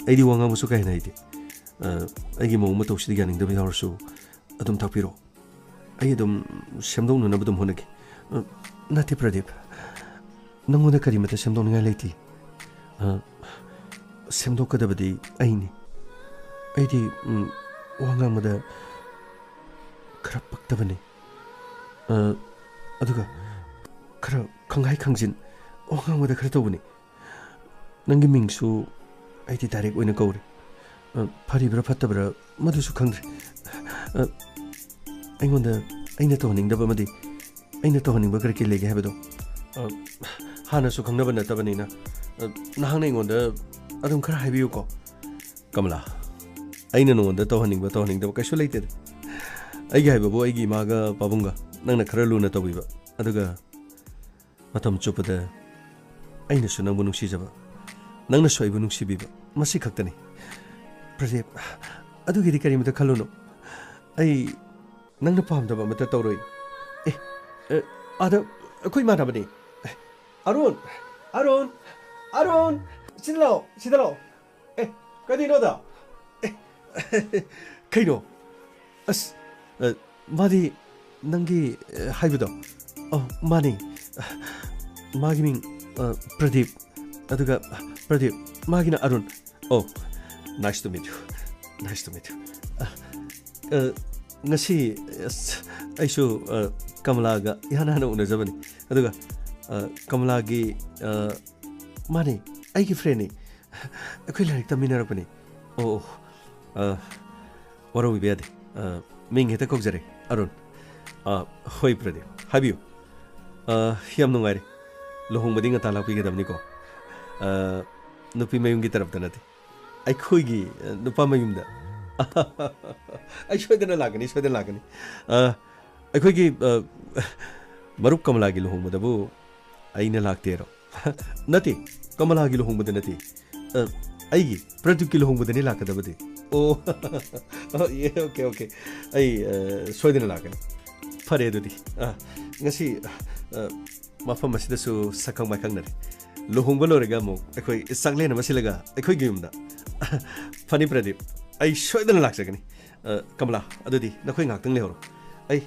ꯑꯩꯗꯤ ꯋꯥ ꯉꯥꯡꯕꯁꯨ ꯀꯥ ꯍꯦꯟꯅ ꯍꯩꯇꯦ ꯑꯩꯒꯤ ꯃꯑꯣꯡ ꯃꯇꯧꯁꯤꯗ ꯌꯥꯅꯤꯡꯗꯕ ꯌꯥꯎꯔꯁꯨ ꯑꯗꯨꯝ ꯇꯥꯛꯄꯤꯔꯛꯑꯣ ꯑꯩ ꯑꯗꯨꯝ ꯁꯦꯝꯗꯣꯛꯅꯅꯕ ꯑꯗꯨꯝ ꯍꯣꯠꯅꯒꯦ ꯅꯠꯇꯦ ꯄ꯭ꯔꯗꯤꯞ ꯅꯪꯉꯣꯟꯗ ꯀꯔꯤꯃꯠꯇ ꯁꯦꯝꯗꯣꯛꯅꯤꯡꯉꯥই ꯂꯩꯇꯦ ꯁꯦꯝꯗꯣꯛꯀꯗꯕꯗꯤ ꯑꯩꯅꯤ ꯑꯩꯗꯤ ꯋꯥ ꯉꯥꯡꯕꯗ ꯈꯔ ꯄꯛꯇꯕꯅꯤ ꯑꯗꯨꯒ ꯈꯔ ꯈꯪꯍꯥꯏ ꯈꯪꯖꯤꯟ ꯋꯥ ꯉꯥꯡꯕꯗ ꯈꯔ ꯇꯧꯕꯅꯤ ꯅꯪꯒꯤ ꯃꯤꯡꯁꯨ ꯑꯩꯗꯤ ꯗꯥꯏꯔꯦꯛ ꯑꯣꯏꯅ ꯀꯧꯔꯦ ꯐꯔꯤꯕ꯭ꯔꯥ ꯐꯠꯇꯕ꯭ꯔꯥ ꯃꯗꯨꯁꯨ ꯈꯪꯗ꯭ꯔꯦ ꯑꯩꯉꯣꯟꯗ ꯑꯩꯅ ꯇꯧꯍꯟꯅꯤꯡꯗꯕ ꯑꯃꯗꯤ ꯑꯩꯅ ꯇꯧꯍꯟꯅꯤꯡꯕ ꯀꯔꯤ ꯀꯔꯤ ꯂꯩꯒꯦ ꯍꯥꯏꯕꯗꯣ ꯍꯥꯟꯅꯁꯨ ꯈꯪꯅꯕ ꯅꯠꯇꯕꯅꯤꯅ ꯅꯍꯥꯛꯅ ꯑꯩꯉꯣꯟꯗ ꯑꯗꯨꯝ ꯈꯔ ꯍꯥꯏꯕꯤꯌꯨꯀꯣ ꯀꯃꯂꯥ ꯑꯩꯅ ꯅꯉꯣꯟꯗ ꯇꯧꯍꯟꯅꯤꯡꯕ ꯇꯧꯍꯟꯅꯤꯡꯗꯕ ꯀꯩꯁꯨ ꯂꯩꯇꯦꯗ ꯑꯩꯒꯤ ꯍꯥꯏꯕꯕꯨ ꯑꯩꯒꯤ ꯏꯃꯥꯒ ꯄꯥꯕꯨꯡꯒ ꯅꯪꯅ ꯈꯔ ꯂꯨꯅ ꯇꯧꯕꯤꯕ ꯑꯗꯨꯒ ꯃꯇꯝ ꯆꯨꯞꯄꯗ ꯑꯩꯅꯁꯨ ꯅꯪꯕꯨ ꯅꯨꯡꯁꯤꯖꯕ ꯅꯪꯅꯁꯨ ꯑꯩꯕꯨ ꯅꯨꯡꯁꯤꯕꯤꯕ ꯃꯁꯤ ꯈꯛꯇꯅꯤ ꯄ꯭ꯔꯗꯤꯞ ꯑꯗꯨꯒꯤꯗꯤ ꯀꯔꯤꯃꯇ ꯈꯜꯂꯨꯅꯨ ꯑꯩ ꯅꯪꯅ ꯄꯥꯝꯗꯕ ꯑꯃꯠꯇ ꯇꯧꯔꯣꯏ ꯑꯥꯗ ꯑꯩꯈꯣꯏ ꯏꯃꯥꯟꯅꯕꯅꯤ ꯑꯔꯨꯟ ꯑꯔꯨꯟ ꯑꯔꯨꯟ ꯁꯤꯗ ꯂꯥꯛꯑꯣ ꯁꯤꯗ ꯂꯥꯛꯑꯣ ꯀꯔꯤꯅꯣꯗ ꯀꯩꯅꯣ ꯑꯁ ꯃꯥꯗꯤ ꯅꯪꯒꯤ ꯍꯥꯏꯕꯗꯣ ꯃꯥꯅꯤ ꯃꯥꯒꯤ ꯃꯤꯡ ꯄ꯭ꯔꯗꯤꯞ ꯑꯗꯨꯒ ꯄ꯭ꯔꯗꯤꯞ ꯃꯥꯒꯤꯅ ꯑꯔꯨꯟ ꯑꯣ ꯅꯥꯏꯁ ꯇꯨ ꯃꯤꯠ ꯌꯨ ꯅꯥꯏꯁ ꯇꯨ ꯃꯤꯠ ꯌꯨ ꯉꯁꯤ ꯑꯩꯁꯨ ꯀꯃꯂꯥꯒ ꯏꯍꯥꯟ ꯍꯥꯟꯅ ꯎꯅꯖꯕꯅꯤ ꯑꯗꯨꯒ ꯀꯃꯂꯥꯒꯤ ꯃꯥꯅꯤ ꯑꯩꯒꯤ ꯐ꯭ꯔꯦꯟꯅꯤ ꯑꯩꯈꯣꯏ ꯂꯥꯏꯔꯤꯛ ꯇꯝꯃꯤꯟꯅꯔꯛꯄꯅꯤ ꯑꯣ ꯋꯥꯔꯧꯕꯤꯕ ꯌꯥꯗꯦ ꯃꯤꯡ ꯍꯦꯛꯇ ꯀꯧꯖꯔꯦ ꯑꯔꯨꯟ ꯍꯣꯏ ꯄ꯭ꯔꯗꯤꯞ ꯍꯥꯏꯕꯤꯌꯨ ꯌꯥꯝ ꯅꯨꯡꯉꯥꯏꯔꯦ ꯂꯨꯍꯣꯡꯕꯗꯤ ꯉꯟꯇꯥ ꯂꯥꯛꯄꯤꯒꯗꯕꯅꯤꯀꯣ ꯅꯨꯄꯤ ꯃꯌꯨꯝꯒꯤ ꯇꯔꯞꯇ ꯅꯠꯇꯦ ꯑꯩꯈꯣꯏꯒꯤ ꯅꯨꯄꯥ ꯃꯌꯨꯝꯗ ꯑꯩ ꯁꯣꯏꯗꯅ ꯂꯥꯛꯀꯅꯤ ꯑꯩꯈꯣꯏꯒꯤ ꯃꯔꯨꯞ ꯀꯃꯂꯥꯒꯤ ꯂꯨꯍꯣꯡꯕꯗꯕꯨ ꯑꯩꯅ ꯂꯥꯛꯇꯦꯔꯣ ꯅꯠꯇꯦ ꯀꯃꯂꯥꯒꯤ ꯂꯨꯍꯣꯡꯕꯗ ꯅꯠꯇꯦ ꯑꯩꯒꯤ ꯄ꯭ꯔꯗꯤꯞꯀꯤ ꯂꯨꯍꯣꯡꯕꯗꯅꯤ ꯂꯥꯛꯀꯗꯕꯗꯤ ꯑꯣ ꯑꯣꯀꯦ ꯑꯩ ꯁꯣꯏꯗꯅ ꯂꯥꯛꯀꯅꯤ ꯐꯔꯦ ꯑꯗꯨꯗꯤ ꯉꯁꯤ ꯃꯐꯝ ꯑꯁꯤꯗꯁꯨ ꯁꯛꯈꯪ ꯃꯥꯏꯈꯪꯅꯔꯦ ꯂꯨꯍꯣꯡꯕ ꯂꯣꯏꯔꯒ ꯑꯃꯨꯛ ꯑꯩꯈꯣꯏ ꯆꯥꯛꯂꯦꯟ ꯑꯃ ꯁꯤꯜꯂꯒ ꯑꯩꯈꯣꯏꯒꯤ ꯌꯨꯝꯗ ꯐꯅꯤ ꯄ꯭ꯔꯗꯤꯞ ꯑꯩ ꯁꯣꯏꯗꯅ ꯂꯥꯛꯆꯒꯅꯤ ꯀꯃꯂꯥ ꯑꯗꯨꯗꯤ ꯅꯈꯣꯏ ꯉꯥꯛꯇꯪ ꯂꯩꯍꯧꯔꯣ ꯑꯩ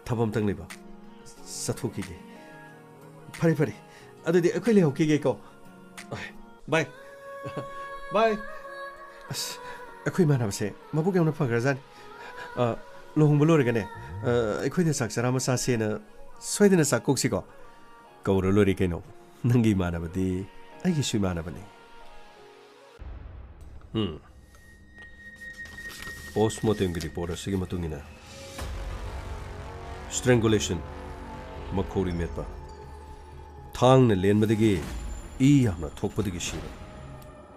ꯊꯕꯛ ꯑꯃꯇꯪ ꯂꯩꯕ ꯆꯠꯊꯣꯛꯈꯤꯒꯦ ꯐꯔꯦ ꯑꯗꯨꯗꯤ ꯑꯩꯈꯣꯏ ꯂꯩꯍꯧꯈꯤꯒꯦꯀꯣ ꯕꯥꯏ ꯕꯥꯏ ꯑꯁ ꯑꯩꯈꯣꯏ ꯏꯃꯥꯟꯅꯕꯁꯦ ꯃꯕꯨꯛ ꯌꯥꯝꯅ ꯐꯈ꯭ꯔꯖꯥꯠꯅꯤ ꯂꯨꯍꯣꯡꯕ ꯂꯣꯏꯔꯒꯅꯦ ꯑꯩꯈꯣꯏꯅ ꯆꯥꯛ ꯆꯔꯥ ꯑꯃ ꯆꯥꯁꯦꯅ ꯁꯣꯏꯗꯅ ꯆꯥꯛ ꯀꯣꯛꯁꯤꯀꯣ ꯀꯧꯔ ꯂꯣꯏꯔꯦ ꯀꯩꯅꯣ ꯅꯪꯒꯤ ꯏꯃꯥꯟꯅꯕꯗꯤ ꯑꯩꯒꯤꯁꯨ ꯏꯃꯥꯟꯅꯕꯅꯤ ꯄꯣꯁꯃꯣꯔꯇꯦꯝꯒꯤ ꯔꯤꯄꯣꯔꯠ ꯑꯁꯤꯒꯤ ꯃꯇꯨꯡ ꯏꯟꯅ ꯁ꯭ꯇ꯭ꯔꯦꯡꯒꯨꯂꯦꯁꯟ ꯃꯈꯧꯔꯤ ꯃꯦꯠꯄ ꯊꯥꯡꯅ ꯂꯦꯟꯕꯗꯒꯤ ꯏ ꯌꯥꯝꯅ ꯊꯣꯛꯄꯗꯒꯤ ꯁꯤꯕ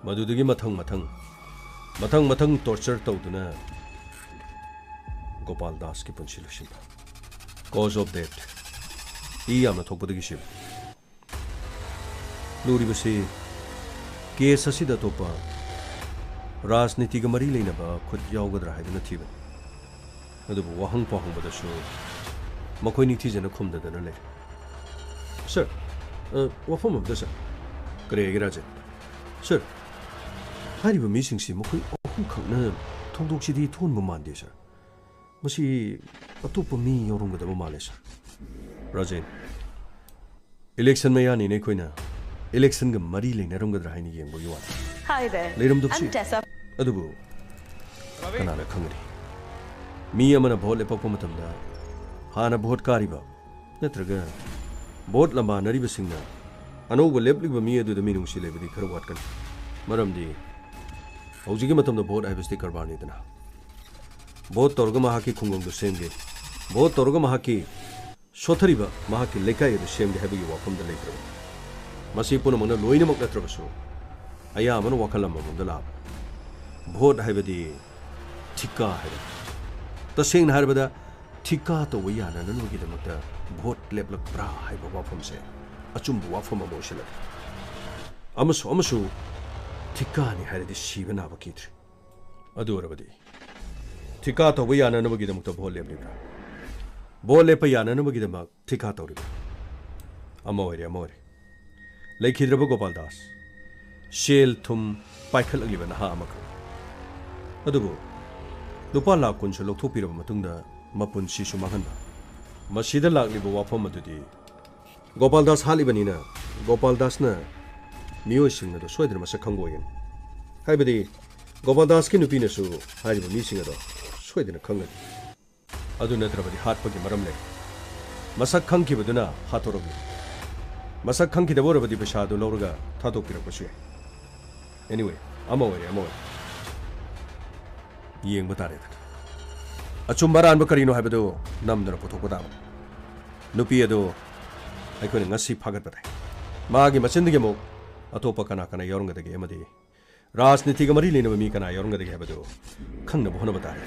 ꯃꯗꯨꯗꯒꯤ ꯃꯊꯪ ꯇꯣꯔꯆꯔ ꯇꯧꯗꯨꯅ ꯒꯣꯄꯥꯜ ꯗꯥꯁꯀꯤ ꯄꯨꯟꯁꯤ ꯂꯣꯏꯁꯤꯟꯕ ꯀꯣꯖ ꯑꯣꯐ ꯗꯦꯠ ꯏ ꯌꯥꯝꯅ ꯊꯣꯛꯄꯗꯒꯤ ꯁꯤꯕ ꯂꯨꯔꯤꯕꯁꯤ ꯀꯦꯁ ꯑꯁꯤꯗ ꯑꯇꯣꯞꯄ ꯔꯥꯖꯅꯤꯇꯤꯒ ꯃꯔꯤ ꯂꯩꯅꯕ ꯈꯨꯠ ꯌꯥꯎꯒꯗ꯭ꯔꯥ ꯍꯥꯏꯗꯨꯅ ꯊꯤꯕꯅꯤ ꯑꯗꯨꯕꯨ ꯋꯥꯍꯪ ꯄꯥꯎꯍꯪꯕꯗꯁꯨ मखोई निथीजन खुमददन ले सर वफम अमदा सर करेगे राजे सर हारिबा मीसिंगसी मखोई अहुम खंगना थोंदोकसिदी थोनबो मानदे सर मसी अतोप मी यौरंगदबो माले सर राजेन इलेक्शन में यानी ने कोइना इलेक्शन ग मरी लेनरंगदरा हाइनि येंबो युवा Hi there. लेरमदुक्सी I'm Tessa. अदुबु Kanana खंगरी me Amna vote लेपक मतमदा Hana vote कारिबा नत्रगा vote लंबा नरिबा सिंगना अनौब लेपलिबा मी अदुदा मिनुंगसी लेबदी खर वाटकन मरमदी हौजिगी मतमदा भोट हाइबस्ती करबानीदना भोट तौरगा महाकी खुंगंदु सेमगे भोट तौरगा महाकी सोथरिबा महाकी लेकाय अदु सेमगे हाइबगी वाफमदा लेत्रो मसी पुनमना लोइनमक नत्रबसु अया अमन वाखल अममदा ला भोट हाइबदी ठिका हाइबा तसेंगना हाइबदा ठिका तो वयाना ननुगिदमकता भोट लेपलक ब्रा हाइबा वाफमसे अचुम्बु वाफम अमोशल अमसु ठिका नि हाइरदि सीबना बकीत्र अदुरबदी ठिका तो वयाना ननुगिदमकता भोट लेपलिब्रा भोट लेप याना ननुगिदमक ठिका तौरिबा अमोरे लेखिद्रब गोपाल दास शेल थुम पाइखलगिबा नहा अमक अदुबु लुपा लाख कुनसु लौथोपिरब मतुंगदा मपुनसिसु मांगनबा मसीदा लाखलिबा वाफम अदुदि गोपाल दास हालिबनिना गोपाल दासना मियोइसिंगदो सोइदर मसक खंगोयन हाइबदि गोपाल दास की नुपिनसु हारिबा मिसिंगदो सोइदर खंगन अदु नत्रबदि हाटपगि मरम ले मसक खंगिबदुना हातोरबि मसक खंगिदबोरबदि पैसादो लौरगा थादोपिरबसु एनीवे अमोरे येंग तारे अचुम बरान करीनो है नमदन पुथोपदा नुपी अदो अखोन ngasi फागतबदाय मागी मचिंदगे मो अतोप कना कना यौरंगदगे अमदि राजनीति मरी लेनब मी कना यौरंगदगे हैबदो खंगनब होनब तारे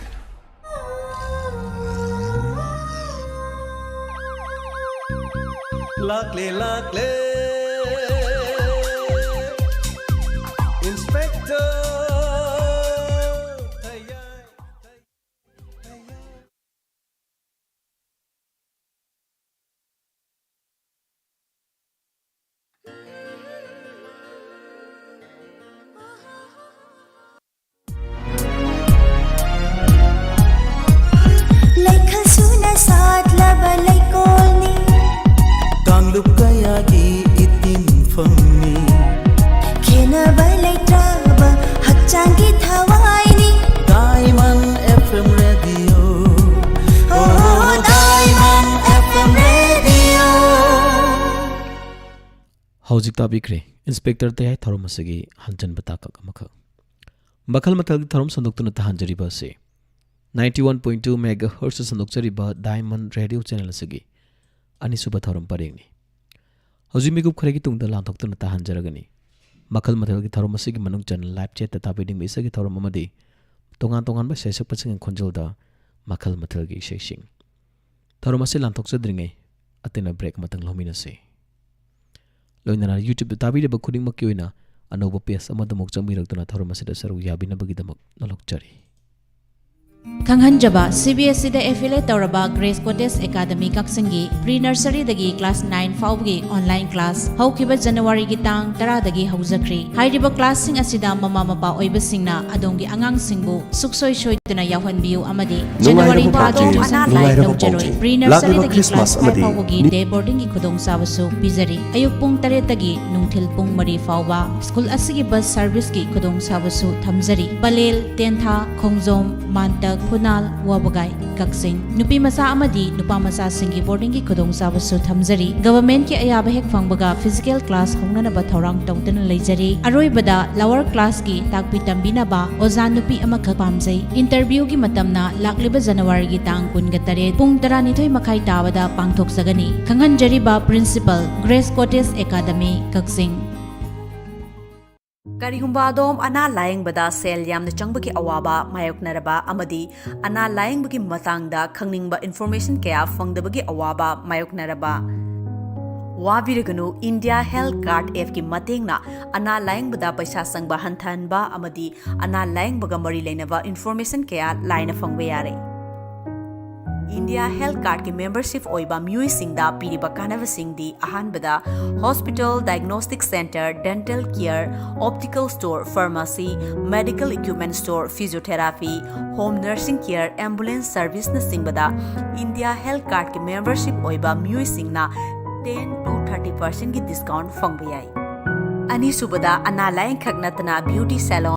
लाकले इंस्पेक्टर हौजिक ताबिख्रे इंस्पेक्टर तयाई थौरम असगी हंजन बताकक अमख मखल मथल थौरम संदोक्तुन तहंजरिबा से 91.2 मेगाहर्ट्ज संदोक्चरिबा डायमंड रेडियो चैनल असगी अनिसुबा थौरम परेंगनी हौजिक मिगुप खरेगी तुंगदा लांथोक्तुन तहंजरगनी मखल मथल की थौरम असगी मनुंग चैनल लाइव चैट ताबिदिंग इसगी थौरम अमदी तोंगान बा सेसक पसिंग खोंजलदा मखल मथल की सेसिंग थौरम असे लांथोक्चद्रिंगै अतेना ब्रेक मतंग लोमिनसे लोइनना यूट्यूब ताबीरब खुदिंगमक की ओइना अनोब पेज अमदमक चंगमिरक्तुना थौरम असida सरू याबिनबगिदमक नलokchari खंगहनजबा CBSE दा एफिलेट तौरबा ग्रेस कोटेज एकेडमी कक्सिंगी प्री नर्सरी दगी क्लास 9 फाउबगी ऑनलाइन क्लास हौकिबा जनवरी की तांग 10 दगी हौजख्री हाइरिबा क्लासिंग असिदा ममा मपा ओइबसिंगना अदोंगी अंगांग सिंगबु सुक्सोय सोइतना यावहनबियु अमदी जनवरी तादो अना लाइन लौजरोय प्री नर्सरी दगी क्लास 5 फाउबगी डे बोर्डिंग की खुदोंग साबसु पिजरी अयुक पुंग 3 दगी नुंथिल पुंग 3 फाउबा स्कूल असिगी बस सर्विस की खुदोंग साबसु थमजरी पलेल तेंथा खोंगजोम मानतक फुनाल वाबगाई कक्सिंग नुपी मसा अमदी नुपा मसा सिंगी बोर्डिंग की खुदोंग साबसु थमजरी गवर्नमेंट की अयाब हेक फंगबगा फिजिकल क्लास होंगनब थौरांग तौदन लेजरी अरोइबदा लोअर क्लास की ताकपी तंबिनबा ओजा नुपी अमख पामजै इंटरव्यू की मतमना लाक्लिबा जनवरी की तांग 19 पुंग 12 मखाई ताबदा पांगथोकसगनी खंगनजरीबा principal grace cottage academy Kakching करिगुम्बादोम अना लायंगबदा सेल यामना चंगबकी अवाबा मायोकनरबा अमदी अना लायंगबकी मतंगदा खंगनिंगबा इन्फॉर्मेशन कया फंगदबगी अवाबा मायोकनरबा वाबिरगनु इंडिया हेल्थ कार्ड एप की मतेंगना अना लायंगबदा पैसा संगबा हंथनबा अमदी अना लायंगबगा मरी लेनबा इन्फॉर्मेशन कया लाइन फंगबे यारे India Health Card ki membership oiba miyoi singda piriba kanava singdi ahanbada hospital, diagnostic center, dental care, optical store, pharmacy, medical equipment store, physiotherapy, home nursing care, ambulance service na singbada India Health Card ki membership oiba miyoi singna 10 to 30% ki discount fangba yai. Ani subada ana lain khaknatana beauty salon